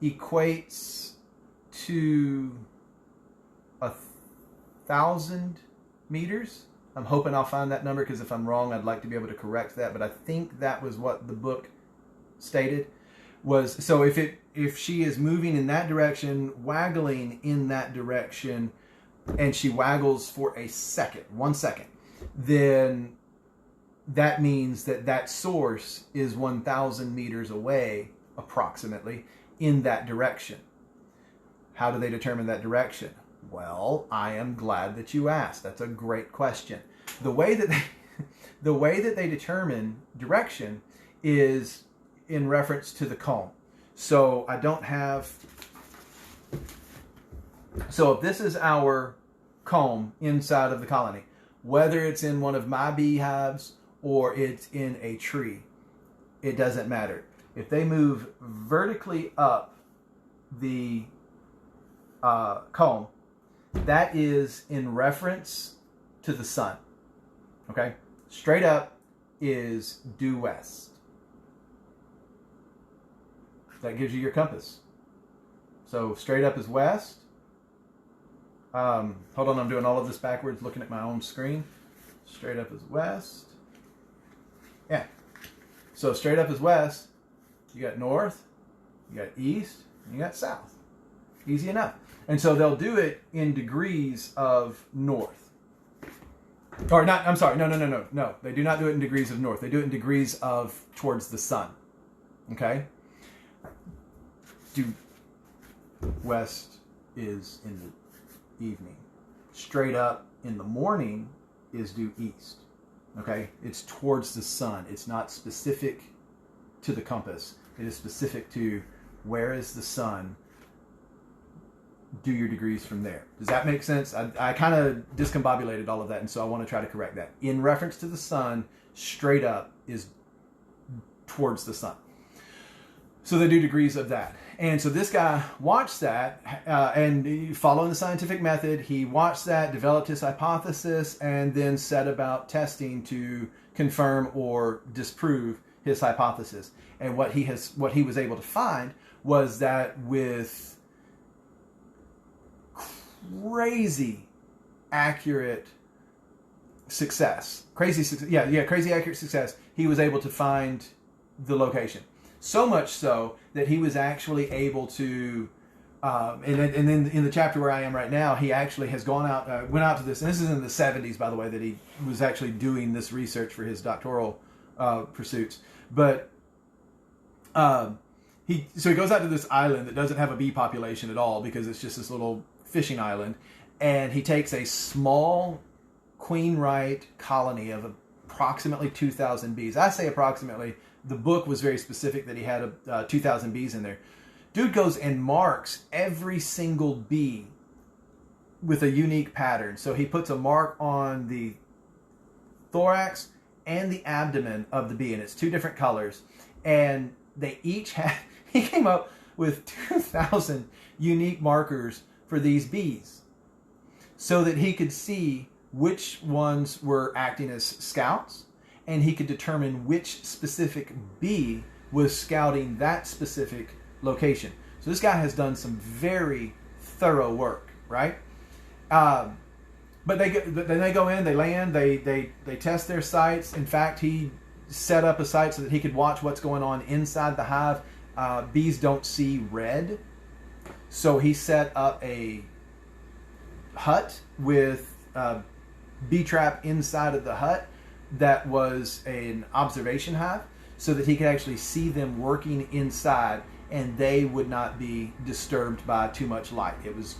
equates to 1,000 meters. I'm hoping I'll find that number, because if I'm wrong, I'd like to be able to correct that. But I think that was what the book stated. So if she is moving in that direction, waggling in that direction, and she waggles for a second, 1 second, then that means that that source is 1,000 meters away, approximately, in that direction. How do they determine that direction? Well, I am glad that you asked. That's a great question. The way that they determine direction is in reference to the comb. So I don't have... So if this is our comb inside of the colony, whether it's in one of my beehives or it's in a tree, it doesn't matter. If they move vertically up the comb, that is in reference to the sun. Okay? Straight up is due west. That gives you your compass. So straight up is west. Hold on, I'm doing all of this backwards, looking at my own screen. Straight up is west. Yeah. So straight up is west. You got north, you got east, and you got south. Easy enough. And so they'll do it in degrees of north. Or not, I'm sorry, no. They do not do it in degrees of north. They do it in degrees of towards the sun. Okay? Due west is in the evening. Straight up in the morning is due east. Okay? It's towards the sun. It's not specific to the compass. It is specific to where is the sun. Do your degrees from there. Does that make sense? I kind of discombobulated all of that, and so I want to try to correct that. In reference to the sun, straight up is towards the sun. So they do degrees of that. And so this guy watched that, and following the scientific method, he watched that, developed his hypothesis, and then set about testing to confirm or disprove his hypothesis. And what he was able to find was that with crazy accurate success, crazy accurate success, he was able to find the location. So much so that he was actually able to, and then in the chapter where I am right now, he actually has went out to this, and this is in the 70s, by the way, that he was actually doing this research for his doctoral pursuits. But he goes out to this island that doesn't have a bee population at all because it's just this little fishing island, and he takes a small queen-right colony of approximately 2,000 bees. I say approximately. The book was very specific that he had 2,000 bees in there. Dude goes and marks every single bee with a unique pattern. So he puts a mark on the thorax and the abdomen of the bee, and it's two different colors. And they each had, he came up with 2,000 unique markers for these bees so that he could see which ones were acting as scouts, and he could determine which specific bee was scouting that specific location. So this guy has done some very thorough work, right? But then they go in, they land, they test their sites. In fact, he set up a site so that he could watch what's going on inside the hive. Bees don't see red, so he set up a hut with a bee trap inside of the hut that was an observation hive, so that he could actually see them working inside, and they would not be disturbed by too much light. It was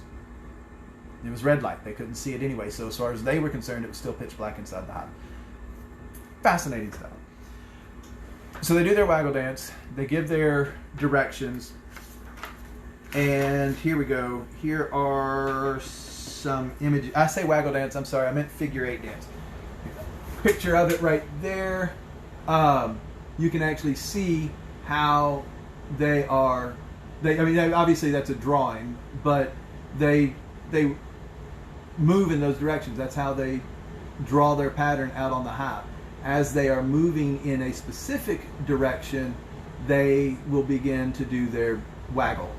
red light. They couldn't see it anyway. So as far as they were concerned, it was still pitch black inside the hive. Fascinating stuff. So they do their waggle dance. They give their directions. And here we go. Here are some images. I say waggle dance. I'm sorry. I meant figure eight dance. Picture of it right there. You can actually see how they are. Obviously that's a drawing, but they move in those directions. That's how they draw their pattern out on the hive. As they are moving in a specific direction, they will begin to do their waggle,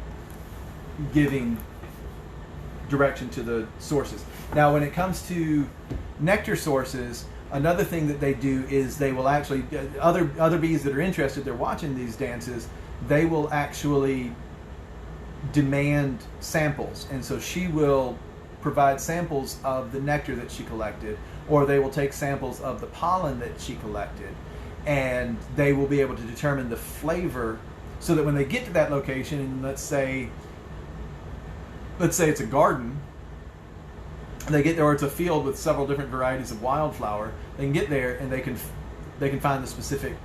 giving direction to the sources. Now, when it comes to nectar sources, another thing that they do is they will actually, other bees that are interested, they're watching these dances, they will actually demand samples. And so she will provide samples of the nectar that she collected, or they will take samples of the pollen that she collected, and they will be able to determine the flavor, so that when they get to that location, and let's say it's a garden, they get there, or it's a field with several different varieties of wildflower, they can get there and they can find the specific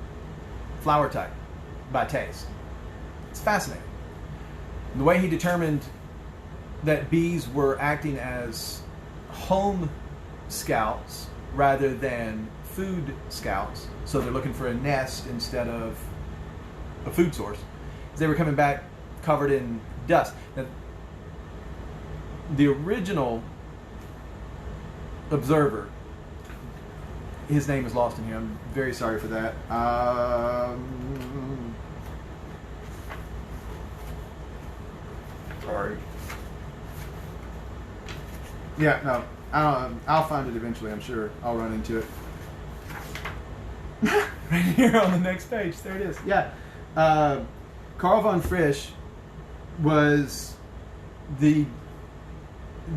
flower type by taste. It's fascinating. The way he determined that bees were acting as home scouts rather than food scouts, so they're looking for a nest instead of a food source. They were coming back covered in dust. Now, the original observer, his name is lost in here. I'm very sorry for that. Sorry. Yeah, no. I'll find it eventually, I'm sure. I'll run into it. Right here on the next page. There it is. Yeah. Carl von Frisch was the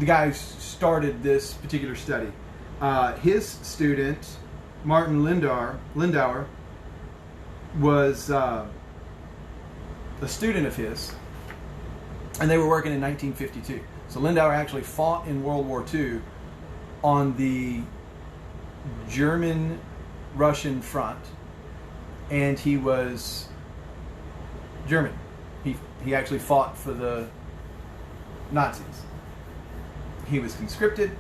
guy who started this particular study. His student, Martin Lindauer, was a student of his, and they were working in 1952. So Lindauer actually fought in World War II on the German-Russian front, and he was German. He actually fought for the Nazis. He was conscripted.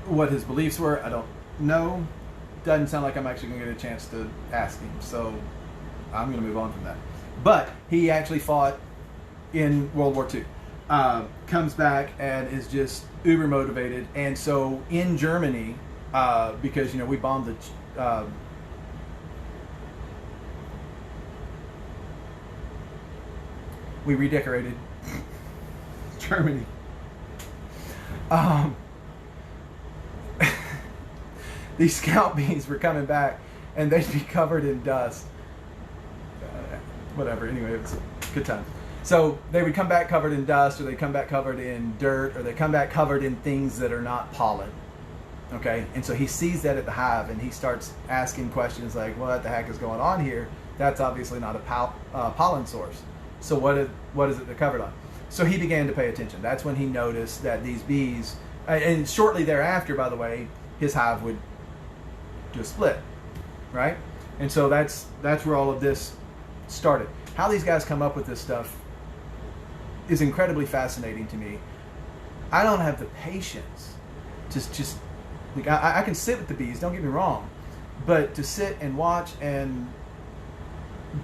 What his beliefs were, I don't know. Doesn't sound like I'm actually going to get a chance to ask him, so I'm going to move on from that. But he actually fought in World War II. Comes back and is just uber motivated. And so in Germany, because we bombed the we redecorated Germany. These scout bees were coming back, and they'd be covered in dust. Whatever. Anyway, it was a good time. So they would come back covered in dust, or they come back covered in dirt, or they come back covered in things that are not pollen. Okay? And so he sees that at the hive, and he starts asking questions like, well, what the heck is going on here? That's obviously not a pollen source. So what is it they're covered on? So he began to pay attention. That's when he noticed that these bees, and shortly thereafter, by the way, his hive would just split, right? And so that's where all of this started. How these guys come up with this stuff is incredibly fascinating to me. I don't have the patience to just like, I can sit with the bees, don't get me wrong, but to sit and watch and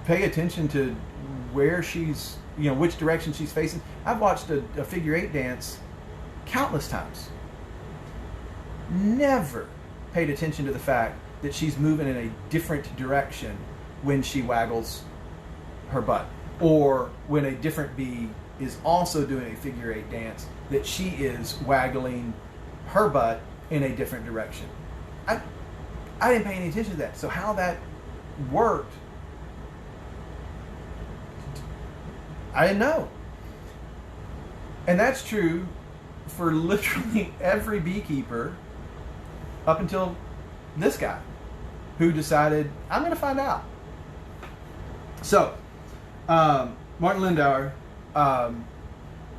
pay attention to where she's, which direction she's facing. I've watched a figure 8 dance countless times. Never paid attention to the fact that she's moving in a different direction when she waggles her butt, or when a different bee is also doing a figure 8 dance, that she is waggling her butt in a different direction. I didn't pay any attention to that. So how that worked, I didn't know. And that's true for literally every beekeeper up until this guy, who decided, I'm going to find out. So, Martin Lindauer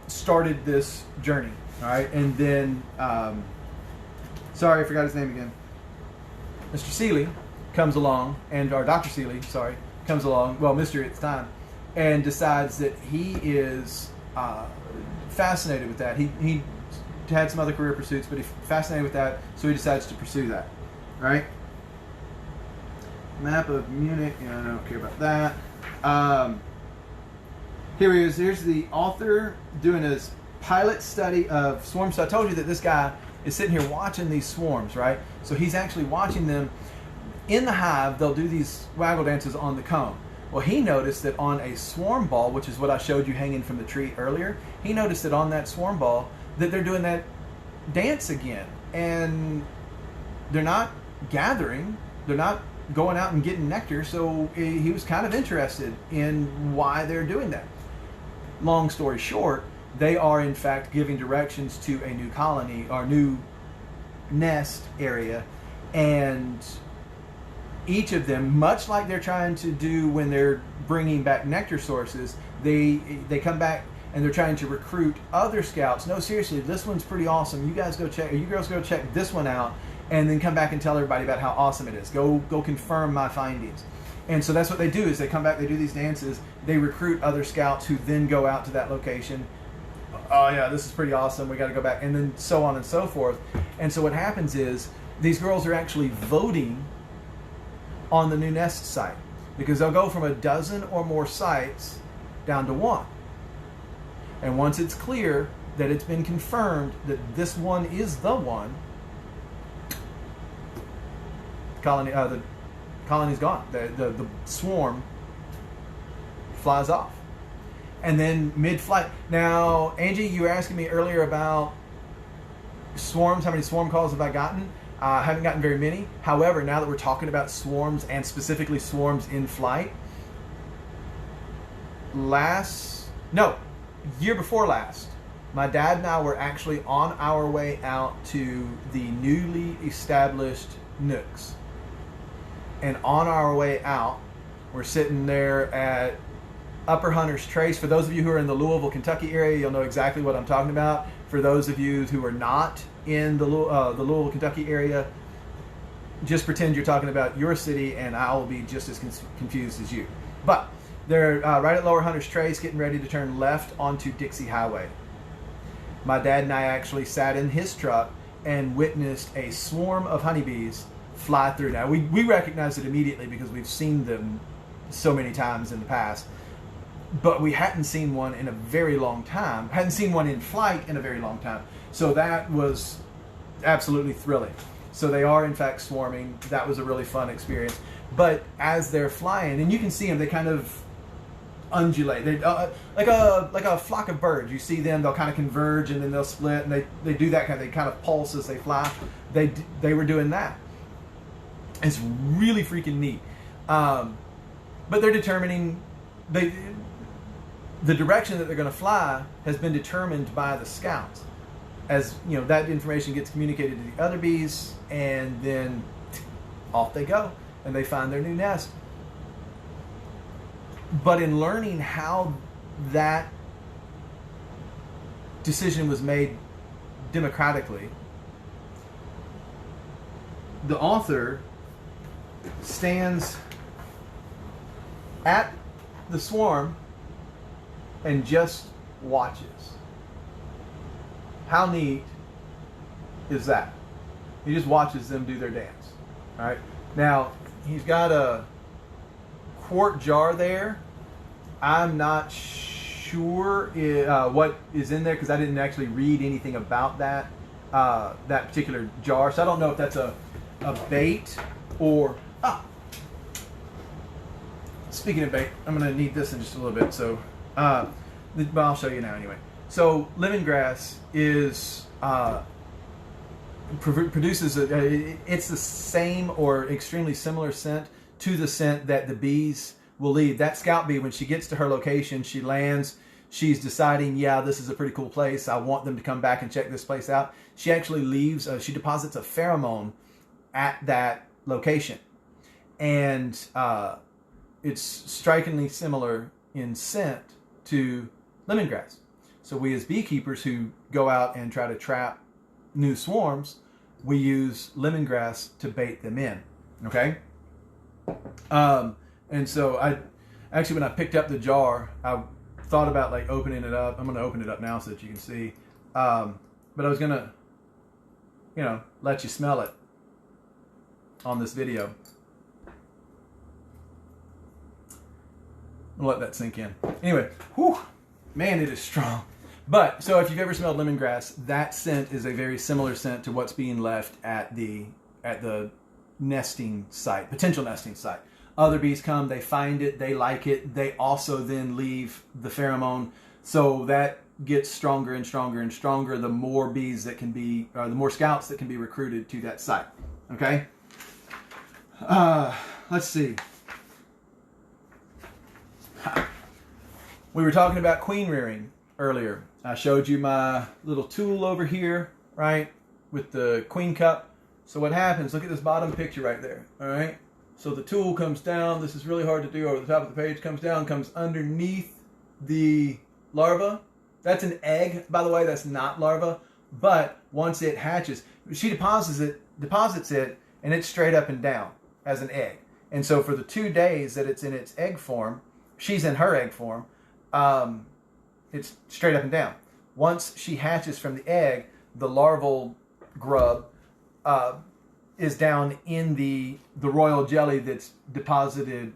started this journey, all right? And then, sorry, I forgot his name again. Mr. Seeley comes along, or Dr. Seeley, comes along, well, Mr. at the time, and decides that he is fascinated with that. He had some other career pursuits, but he's fascinated with that, so he decides to pursue that, right? Map of Munich, I don't care about that. Here he is. Here's the author doing his pilot study of swarms. So I told you that this guy is sitting here watching these swarms, right? So he's actually watching them in the hive. They'll do these waggle dances on the comb. Well, he noticed that on a swarm ball, which is what I showed you hanging from the tree earlier, he noticed that on that swarm ball that they're doing that dance again. And they're not gathering. They're not going out and getting nectar. So he was kind of interested in why they're doing that. Long story short, they are in fact giving directions to a new colony or new nest area, and each of them, much like they're trying to do when they're bringing back nectar sources, they come back and they're trying to recruit other scouts. No, seriously, this one's pretty awesome. You guys go check, or you girls go check this one out, and then come back and tell everybody about how awesome it is. Go confirm my findings. And so that's what they do, is they come back, they do these dances, they recruit other scouts who then go out to that location. Oh yeah, this is pretty awesome, we got to go back, and then so on and so forth. And so what happens is these girls are actually voting on the new nest site, because they'll go from a dozen or more sites down to one. And once it's clear that it's been confirmed that this one is the one, the colony's gone. The swarm flies off. And then mid-flight. Now, Angie, you were asking me earlier about swarms. How many swarm calls have I gotten? I haven't gotten very many. However, now that we're talking about swarms, and specifically swarms in flight, year before last, my dad and I were actually on our way out to the newly established Nooks. And on our way out, we're sitting there at Upper Hunter's Trace. For those of you who are in the Louisville, Kentucky area, you'll know exactly what I'm talking about. For those of you who are not in the Louisville, Kentucky area, just pretend you're talking about your city, and I will be just as confused as you. But they're right at Lower Hunter's Trace, getting ready to turn left onto Dixie Highway. My dad and I actually sat in his truck and witnessed a swarm of honeybees fly through. Now, we recognized it immediately because we've seen them so many times in the past, but we hadn't seen one in a very long time. Hadn't seen one in flight in a very long time. So that was absolutely thrilling. So they are in fact swarming. That was a really fun experience. But as they're flying, and you can see them, they kind of undulate. They like a flock of birds. You see them, they'll kind of converge and then they'll split, and they do that they kind of pulse as they fly. They were doing that. It's really freaking neat. But they're determining the direction that they're going to fly has been determined by the scouts. As you know, that information gets communicated to the other bees, and then off they go and they find their new nest. But in learning how that decision was made democratically, the author stands at the swarm and just watches. How neat is that? He just watches them do their dance. All right. Now, he's got a quart jar there. I'm not sure what is in there, because I didn't actually read anything about that particular jar. So I don't know if that's a bait or... Speaking of bait, I'm going to need this in just a little bit. So, but I'll show you now anyway. So lemongrass is produces it's the same or extremely similar scent to the scent that the bees will leave. That scout bee, when she gets to her location, she lands, she's deciding, yeah, this is a pretty cool place, I want them to come back and check this place out. She actually leaves, she deposits a pheromone at that location. And it's strikingly similar in scent to lemongrass. So we as beekeepers who go out and try to trap new swarms, we use lemongrass to bait them in. Okay? And so when I picked up the jar, I thought about like opening it up. I'm going to open it up now so that you can see. But I was going to, let you smell it on this video. I'll let that sink in. Anyway, whew, man, it is strong. But, so if you've ever smelled lemongrass, that scent is a very similar scent to what's being left at the nesting site, potential nesting site. Other bees come, they find it, they like it, they also then leave the pheromone. So that gets stronger and stronger and stronger the more bees that can be, or the more scouts that can be recruited to that site. Okay? Let's see. We were talking about queen rearing, earlier. I showed you my little tool over here, right, with the queen cup. So what happens, look at this bottom picture right there, all right? So the tool comes down. This is really hard to do over the top of the page. Comes down, comes underneath the larva. That's an egg, by the way. That's not larva. But once it hatches, she deposits it, and it's straight up and down as an egg. And so for the 2 days that it's in its egg form, she's in her egg form, it's straight up and down. Once she hatches from the egg, the larval grub is down in the royal jelly that's deposited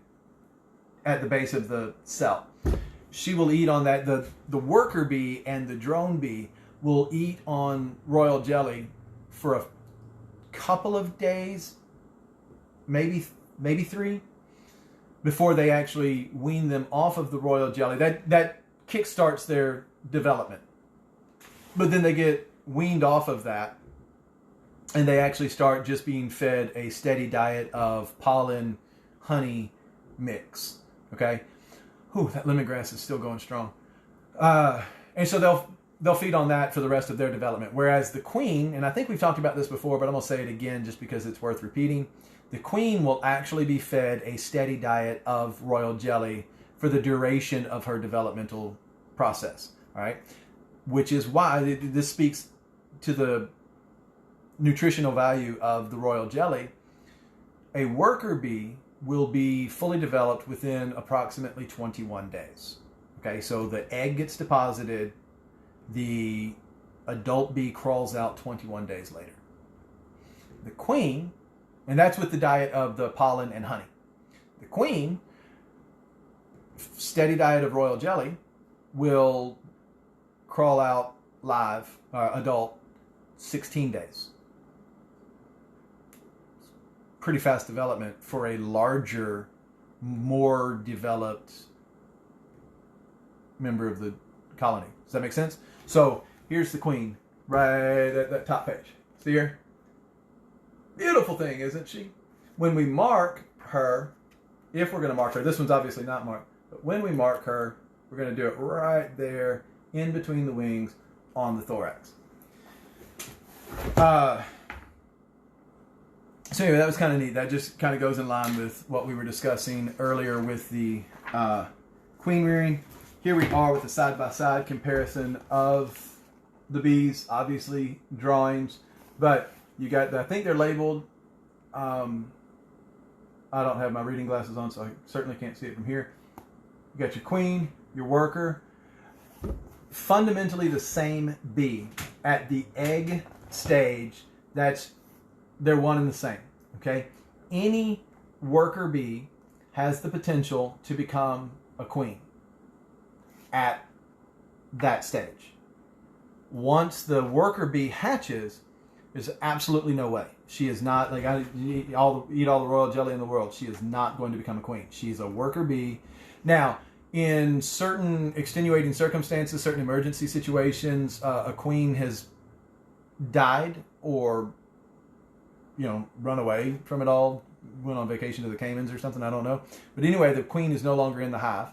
at the base of the cell. She will eat on that. The worker bee and the drone bee will eat on royal jelly for a couple of days, maybe 3, before they actually wean them off of the royal jelly. That kickstarts their development. But then they get weaned off of that, and they actually start just being fed a steady diet of pollen, honey mix. Okay? Whew, that lemongrass is still going strong. And so they'll feed on that for the rest of their development. Whereas the queen, and I think we've talked about this before, but I'm going to say it again just because it's worth repeating. The queen will actually be fed a steady diet of royal jelly for the duration of her developmental process. All right? Which is why this speaks to the nutritional value of the royal jelly. A worker bee will be fully developed within approximately 21 days. Okay, so the egg gets deposited, the adult bee crawls out 21 days later. The queen, and that's with the diet of the pollen and honey. The queen, steady diet of royal jelly, will crawl out live, adult, 16 days. Pretty fast development for a larger, more developed member of the colony. Does that make sense? So here's the queen, right at that top page. See her? Beautiful thing, isn't she? When we mark her, if we're going to mark her, this one's obviously not marked, but when we mark her, we're going to do it right there in between the wings on the thorax. So anyway, that was kind of neat. That just kind of goes in line with what we were discussing earlier with the queen rearing. Here we are with a side-by-side comparison of the bees, obviously drawings, but you got, I think they're labeled. I don't have my reading glasses on, so I certainly can't see it from here. You got your queen, your worker. Fundamentally the same bee at the egg stage. They're one and the same. Okay, any worker bee has the potential to become a queen at that stage. Once the worker bee hatches, there's absolutely no way. She is not, like, eat all the royal jelly in the world. She is not going to become a queen. She's a worker bee. Now, in certain extenuating circumstances, certain emergency situations, a queen has died or, run away from it all, went on vacation to the Caymans or something, I don't know. But anyway, the queen is no longer in the hive.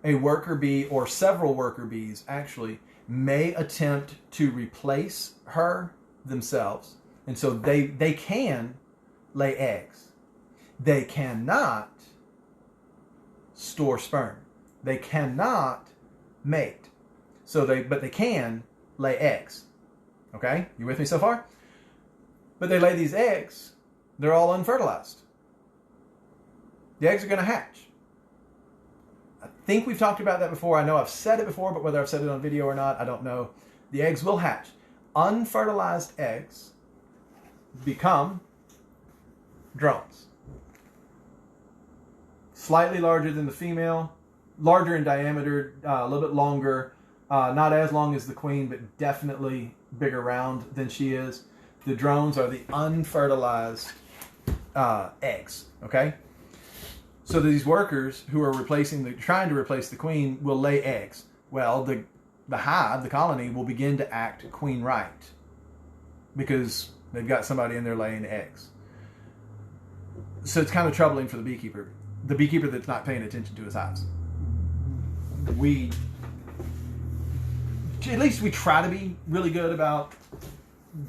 A worker bee, or several worker bees actually, may attempt to replace her themselves. And so they can lay eggs. They cannot store sperm. They cannot mate. But they can lay eggs. Okay? You with me so far? But they lay these eggs, they're all unfertilized. The eggs are going to hatch. I think we've talked about that before. I know I've said it before, but whether I've said it on video or not, I don't know. The eggs will hatch. Unfertilized eggs become drones. Slightly larger than the female, larger in diameter, a little bit longer, not as long as the queen, but definitely bigger round than she is. The drones are the unfertilized eggs, okay? So these workers who are trying to replace the queen will lay eggs. Well, the hive, the colony, will begin to act queen right because they've got somebody in there laying eggs. So it's kind of troubling for the beekeeper that's not paying attention to his hives. at least we try to be really good about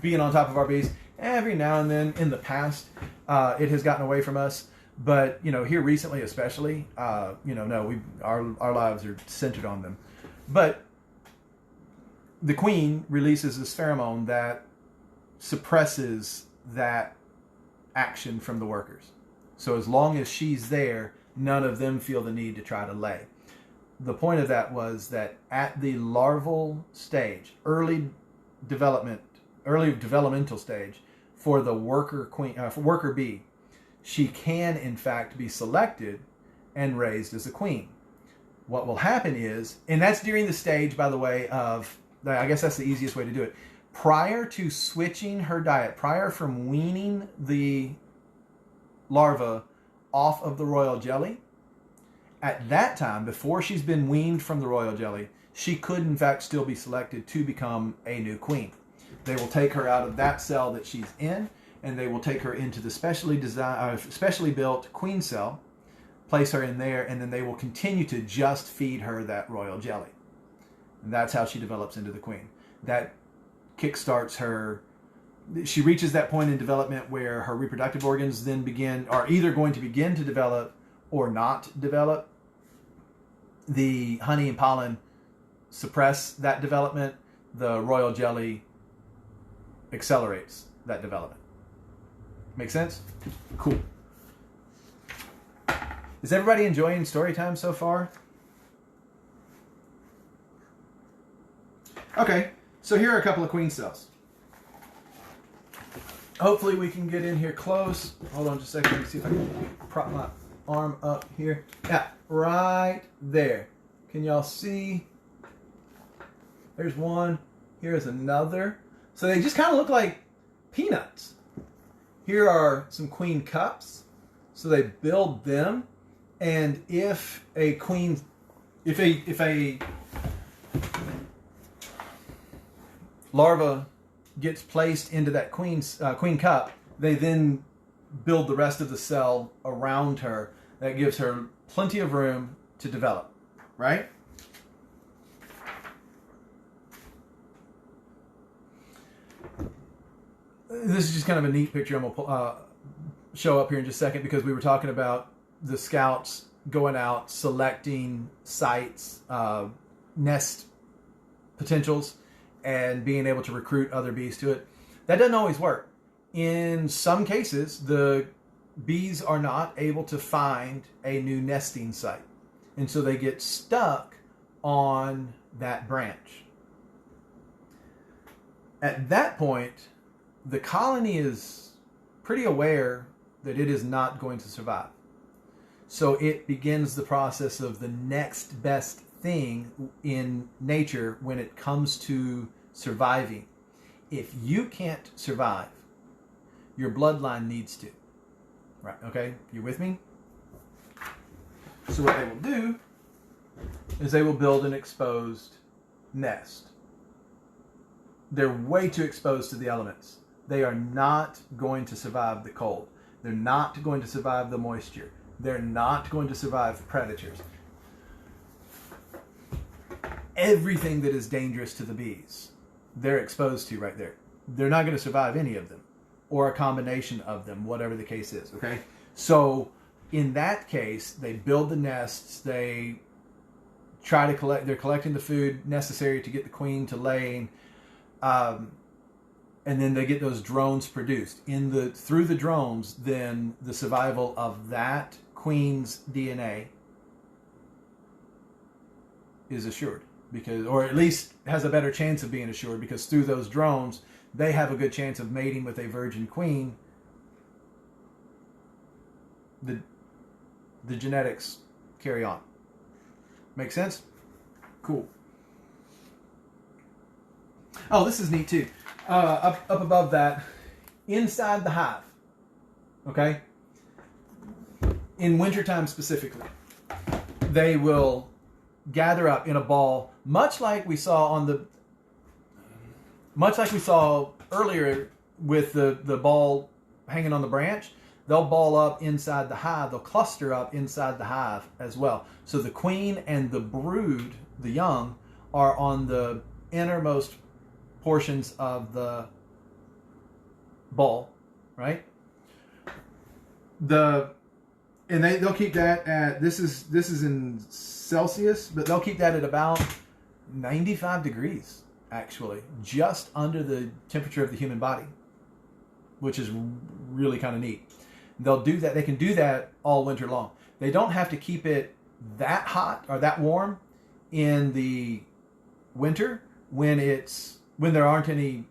being on top of our bees. Every now and then in the past, it has gotten away from us. But, here recently especially, no, our lives are centered on them. But the queen releases this pheromone that suppresses that action from the workers. So as long as she's there, none of them feel the need to try to lay. The point of that was that at the larval stage, early developmental stage for the worker bee, she can in fact be selected and raised as a queen. What will happen is, and that's during the stage, by the way, of, I guess that's the easiest way to do it, prior to switching her diet, prior from weaning the larva off of the royal jelly, at that time, before she's been weaned from the royal jelly, she could in fact still be selected to become a new queen. They will take her out of that cell that she's in, and they will take her into the specially built queen cell, place her in there, and then they will continue to just feed her that royal jelly. And that's how she develops into the queen. That kickstarts her. She reaches that point in development where her reproductive organs then are either going to begin to develop or not develop. The honey and pollen suppress that development. The royal jelly accelerates that development. Make sense? Cool. Is everybody enjoying story time so far? Okay, so here are a couple of queen cells. Hopefully we can get in here close. Hold on just a second. Let me see if I can prop my arm up here. Yeah, right there. Can y'all see? There's one. Here's another. So they just kind of look like peanuts. Here are some queen cups. So they build them. And if a larva gets placed into that queen cup, they then build the rest of the cell around her. That gives her plenty of room to develop, right? This is just kind of a neat picture. I'm going to show up here in just a second because we were talking about the scouts going out, selecting sites, nest potentials, and being able to recruit other bees to it. That doesn't always work. In some cases, the bees are not able to find a new nesting site. And so they get stuck on that branch. At that point, the colony is pretty aware that it is not going to survive. So it begins the process of the next best thing in nature when it comes to surviving. If you can't survive, your bloodline needs to. Right, okay? You with me? So what they will do is they will build an exposed nest. They're way too exposed to the elements. They are not going to survive the cold. They're not going to survive the moisture. They're not going to survive predators. Everything that is dangerous to the bees, they're exposed to right there. They're not going to survive any of them, or a combination of them, whatever the case is, okay? So in that case, they build the nests, they try to collect, they're collecting the food necessary to get the queen to laying, and then they get those drones produced. Through the drones, then the survival of that queen's DNA is assured, because, or at least has a better chance of being assured, because through those drones, they have a good chance of mating with a virgin queen. The genetics carry on. Make sense? Cool. Oh, this is neat too. Up above that, inside the hive, okay? In wintertime specifically, they will gather up in a ball, much like we saw earlier with the ball hanging on the branch. They'll ball up inside the hive. They'll cluster up inside the hive as well. So the queen and the brood, the young, are on the innermost portions of the ball, right? They'll keep that at, this is in Celsius, but they'll keep that at about 95 degrees, actually, just under the temperature of the human body, which is really kind of neat. They'll do that. They can do that all winter long. They don't have to keep it that hot or that warm in the winter when there aren't any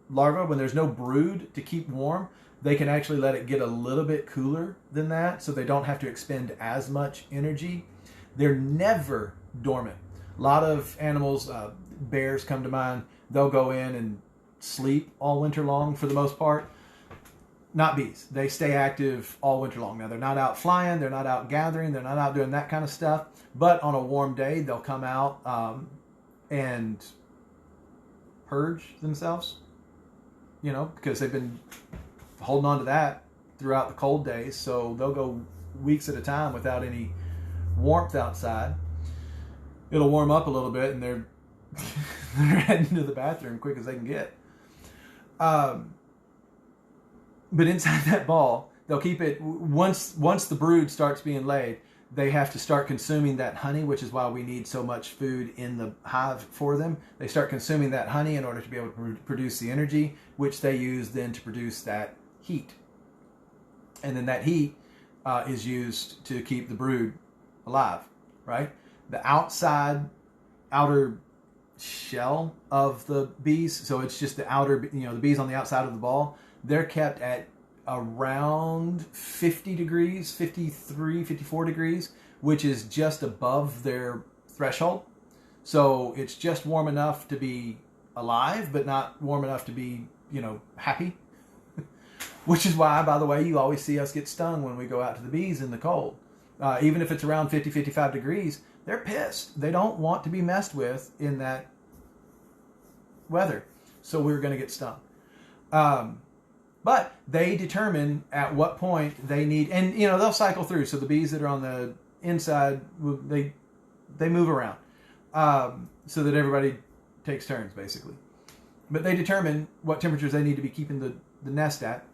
larvae, when there's no brood to keep warm. They can actually let it get a little bit cooler than that, so they don't have to expend as much energy. They're never dormant. A lot of animals, bears come to mind, they'll go in and sleep all winter long for the most part. Not bees. They stay active all winter long. Now, they're not out flying, they're not out gathering, they're not out doing that kind of stuff, but on a warm day, they'll come out and purge themselves, because they've been holding on to that throughout the cold days, so they'll go weeks at a time without any warmth outside. It'll warm up a little bit, and they're heading to the bathroom quick as they can get. But inside that ball, they'll keep it, once the brood starts being laid, they have to start consuming that honey, which is why we need so much food in the hive for them. They start consuming that honey in order to be able to produce the energy, which they use then to produce that heat. And then that heat is used to keep the brood alive, right? The outer shell of the bees, so it's just the outer, the bees on the outside of the ball, they're kept at around 50 degrees, 53, 54 degrees, which is just above their threshold. So it's just warm enough to be alive, but not warm enough to be, happy. Which is why, by the way, you always see us get stung when we go out to the bees in the cold. Even if it's around 50, 55 degrees, they're pissed. They don't want to be messed with in that weather. So we're going to get stung. But they determine at what point they need, and they'll cycle through. So the bees that are on the inside, they move around so that everybody takes turns, basically. But they determine what temperatures they need to be keeping the nest at,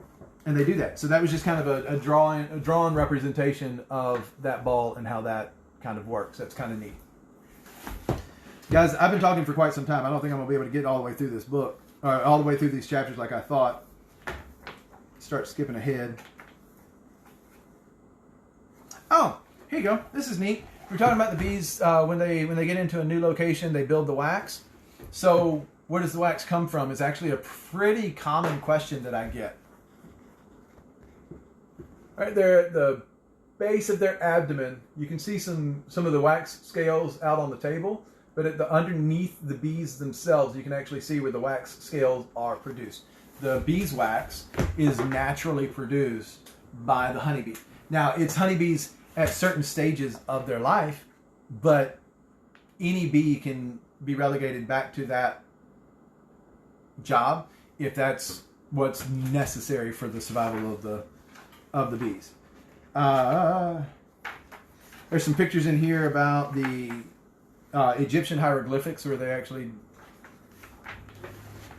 and they do that. So that was just kind of a drawn representation of that ball and how that kind of works. That's kind of neat. Guys, I've been talking for quite some time. I don't think I'm going to be able to get all the way through this book, or all the way through these chapters like I thought. Start skipping ahead. Oh, here you go. This is neat. We're talking about the bees when they get into a new location, they build the wax. So where does the wax come from? Is actually a pretty common question that I get. Right there at the base of their abdomen, you can see some of the wax scales out on the table, but underneath the bees themselves, you can actually see where the wax scales are produced. The beeswax is naturally produced by the honeybee. Now, it's honeybees at certain stages of their life, but any bee can be relegated back to that job if that's what's necessary for the survival of the bees. There's some pictures in here about the Egyptian hieroglyphics where they actually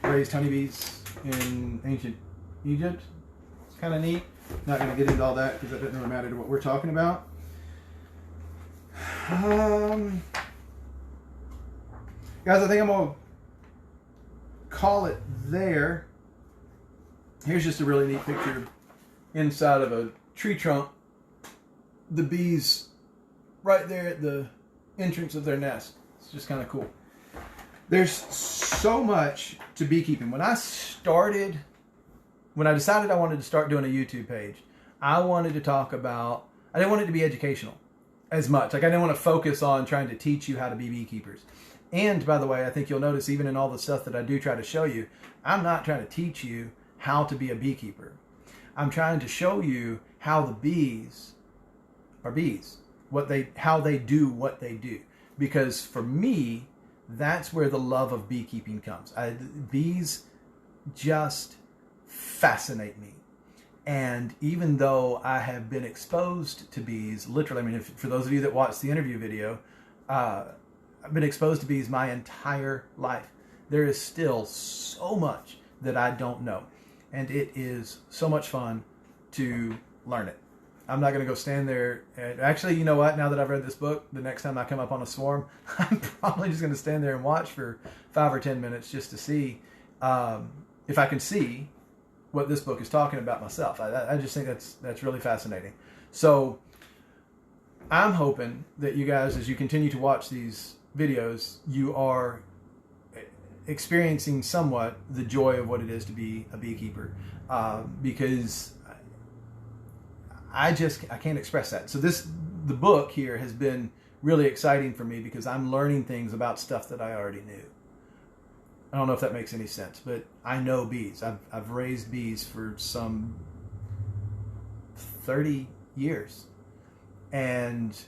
raised honeybees in ancient Egypt. It's kind of neat. Not going to get into all that because that doesn't really matter to what we're talking about. Guys, I think I'm going to call it there. Here's just a really neat picture inside of a tree trunk. The bees right there at the entrance of their nest. It's just kind of cool. There's so much to beekeeping. When I decided I wanted to start doing a YouTube page, I wanted to talk about, I didn't want it to be educational as much. Like I didn't want to focus on trying to teach you how to be beekeepers. And by the way, I think you'll notice even in all the stuff that I do try to show you, I'm not trying to teach you how to be a beekeeper. I'm trying to show you how the bees are bees, how they do what they do. Because for me, that's where the love of beekeeping comes. Bees just fascinate me. And even though I have been exposed to bees, literally, I mean, for those of you that watched the interview video, I've been exposed to bees my entire life. There is still so much that I don't know. And it is so much fun to learn it. I'm not going to go stand there. And actually, you know what? Now that I've read this book, the next time I come up on a swarm, I'm probably just going to stand there and watch for 5 or 10 minutes just to see if I can see what this book is talking about myself. I just think that's really fascinating. So I'm hoping that you guys, as you continue to watch these videos, you are experiencing somewhat the joy of what it is to be a beekeeper, because I can't express that. So the book here has been really exciting for me because I'm learning things about stuff that I already knew. I don't know if that makes any sense, but I know bees. I've raised bees for some 30 years. And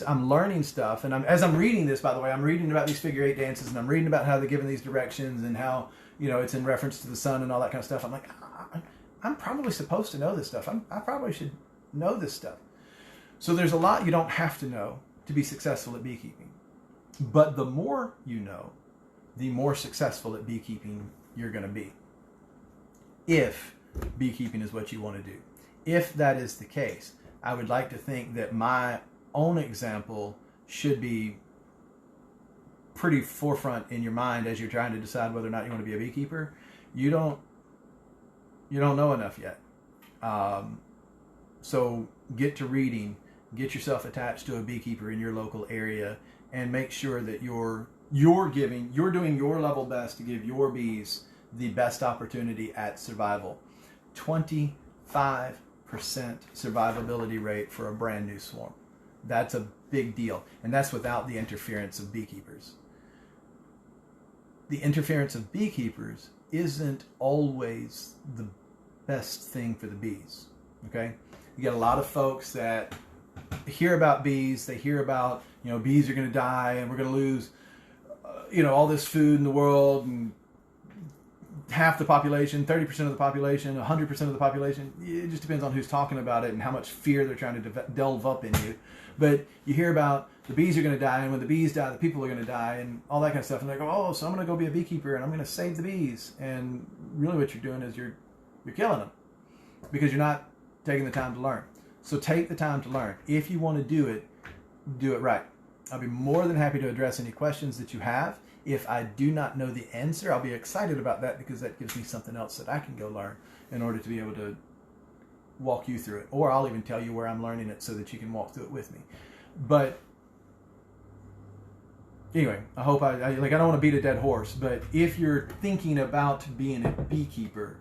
I'm learning stuff. And as I'm reading this, by the way, I'm reading about these figure 8 dances, and I'm reading about how they're given these directions and how, it's in reference to the sun and all that kind of stuff. I'm like, I'm probably supposed to know this stuff. I probably should know this stuff. So there's a lot you don't have to know to be successful at beekeeping. But the more you know, the more successful at beekeeping you're going to be. If beekeeping is what you want to do. If that is the case, I would like to think that my own example should be pretty forefront in your mind as you're trying to decide whether or not you want to be a beekeeper. You don't know enough yet. So get to reading, get yourself attached to a beekeeper in your local area, and make sure that you're doing your level best to give your bees the best opportunity at survival. 25% survivability rate for a brand new swarm. That's a big deal. And that's without the interference of beekeepers. The interference of beekeepers isn't always the best thing for the bees. Okay? You get a lot of folks that hear about bees, they hear about, bees are going to die and we're going to lose, all this food in the world, and half the population, 30% of the population, 100% of the population. It just depends on who's talking about it and how much fear they're trying to delve up in you. But you hear about the bees are going to die, and when the bees die, the people are going to die, and all that kind of stuff. And they go, oh, so I'm going to go be a beekeeper, and I'm going to save the bees. And really what you're doing is you're killing them because you're not taking the time to learn. So take the time to learn. If you want to do it right. I'll be more than happy to address any questions that you have. If I do not know the answer, I'll be excited about that because that gives me something else that I can go learn in order to be able to walk you through it. Or I'll even tell you where I'm learning it so that you can walk through it with me. But anyway, I hope I don't want to beat a dead horse, but if you're thinking about being a beekeeper,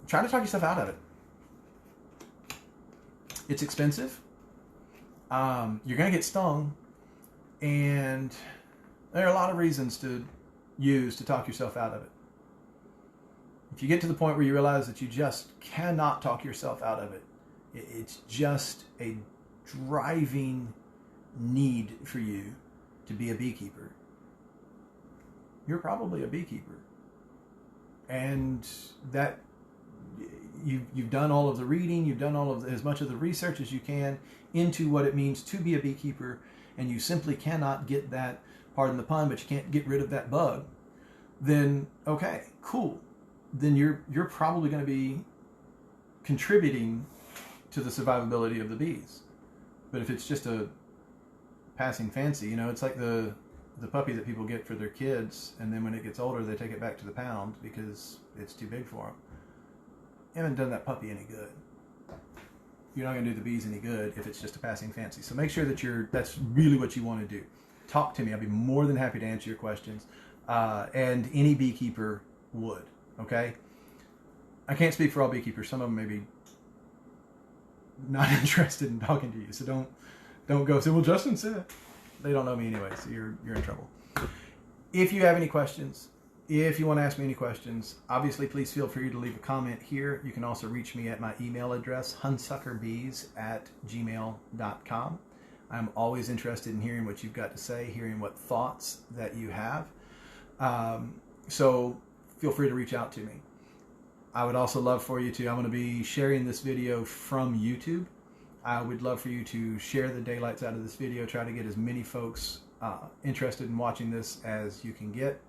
try to talk yourself out of it. It's expensive. You're going to get stung, and there are a lot of reasons to use to talk yourself out of it. If you get to the point where you realize that you just cannot talk yourself out of it, it's just a driving need for you to be a beekeeper, you're probably a beekeeper. And that you've done all of the reading, you've done as much of the research as you can into what it means to be a beekeeper, and you simply cannot get that, pardon the pun, but you can't get rid of that bug, then okay, cool. Then you're probably going to be contributing to the survivability of the bees. But if it's just a passing fancy, it's like the puppy that people get for their kids, and then when it gets older, they take it back to the pound because it's too big for them. You haven't done that puppy any good. You're not going to do the bees any good if it's just a passing fancy. So make sure that that's really what you want to do. Talk to me. I'll be more than happy to answer your questions. And any beekeeper would. Okay? I can't speak for all beekeepers. Some of them may be not interested in talking to you. So don't go say, well, Justin said. They don't know me anyway, so you're in trouble. If you have any questions, if you want to ask me any questions, obviously please feel free to leave a comment here. You can also reach me at my email address, hunsuckerbees@gmail.com. I'm always interested in hearing what you've got to say, hearing what thoughts that you have. So feel free to reach out to me. I would also love for you to, I'm going to be sharing this video from YouTube. I would love for you to share the daylights out of this video. Try to get as many folks interested in watching this as you can get.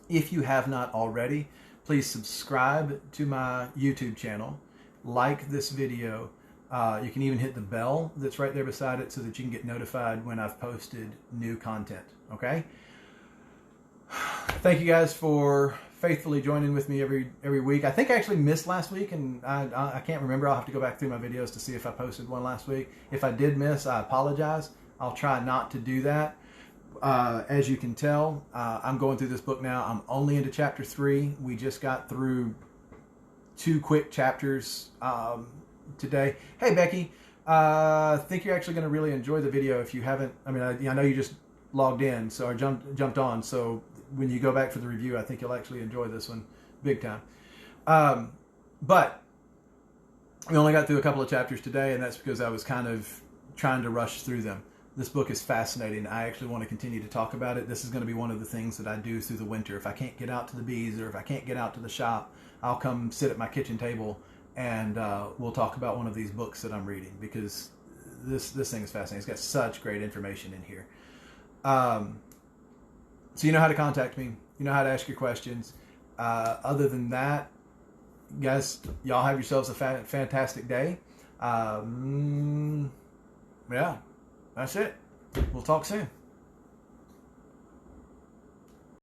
If you have not already, please subscribe to my YouTube channel. Like this video. You can even hit the bell that's right there beside it so that you can get notified when I've posted new content. Okay? Thank you guys for faithfully joining with me every week. I think I actually missed last week, and I can't remember. I'll have to go back through my videos to see if I posted one last week. If I did miss, I apologize. I'll try not to do that. As you can tell, I'm going through this book now. I'm only into chapter 3. We just got through 2 quick chapters today. Hey, Becky. I think you're actually going to really enjoy the video if you haven't. I mean, I know you just logged in, so I jumped on. So when you go back for the review, I think you'll actually enjoy this one big time. But we only got through a couple of chapters today, and that's because I was kind of trying to rush through them. This book is fascinating. I actually want to continue to talk about it. This is going to be one of the things that I do through the winter. If I can't get out to the bees or if I can't get out to the shop, I'll come sit at my kitchen table and we'll talk about one of these books that I'm reading, because this thing is fascinating. It's got such great information in here. So you know how to contact me. You know how to ask your questions. Other than that, guys, y'all have yourselves a fantastic day. Yeah, that's it. We'll talk soon.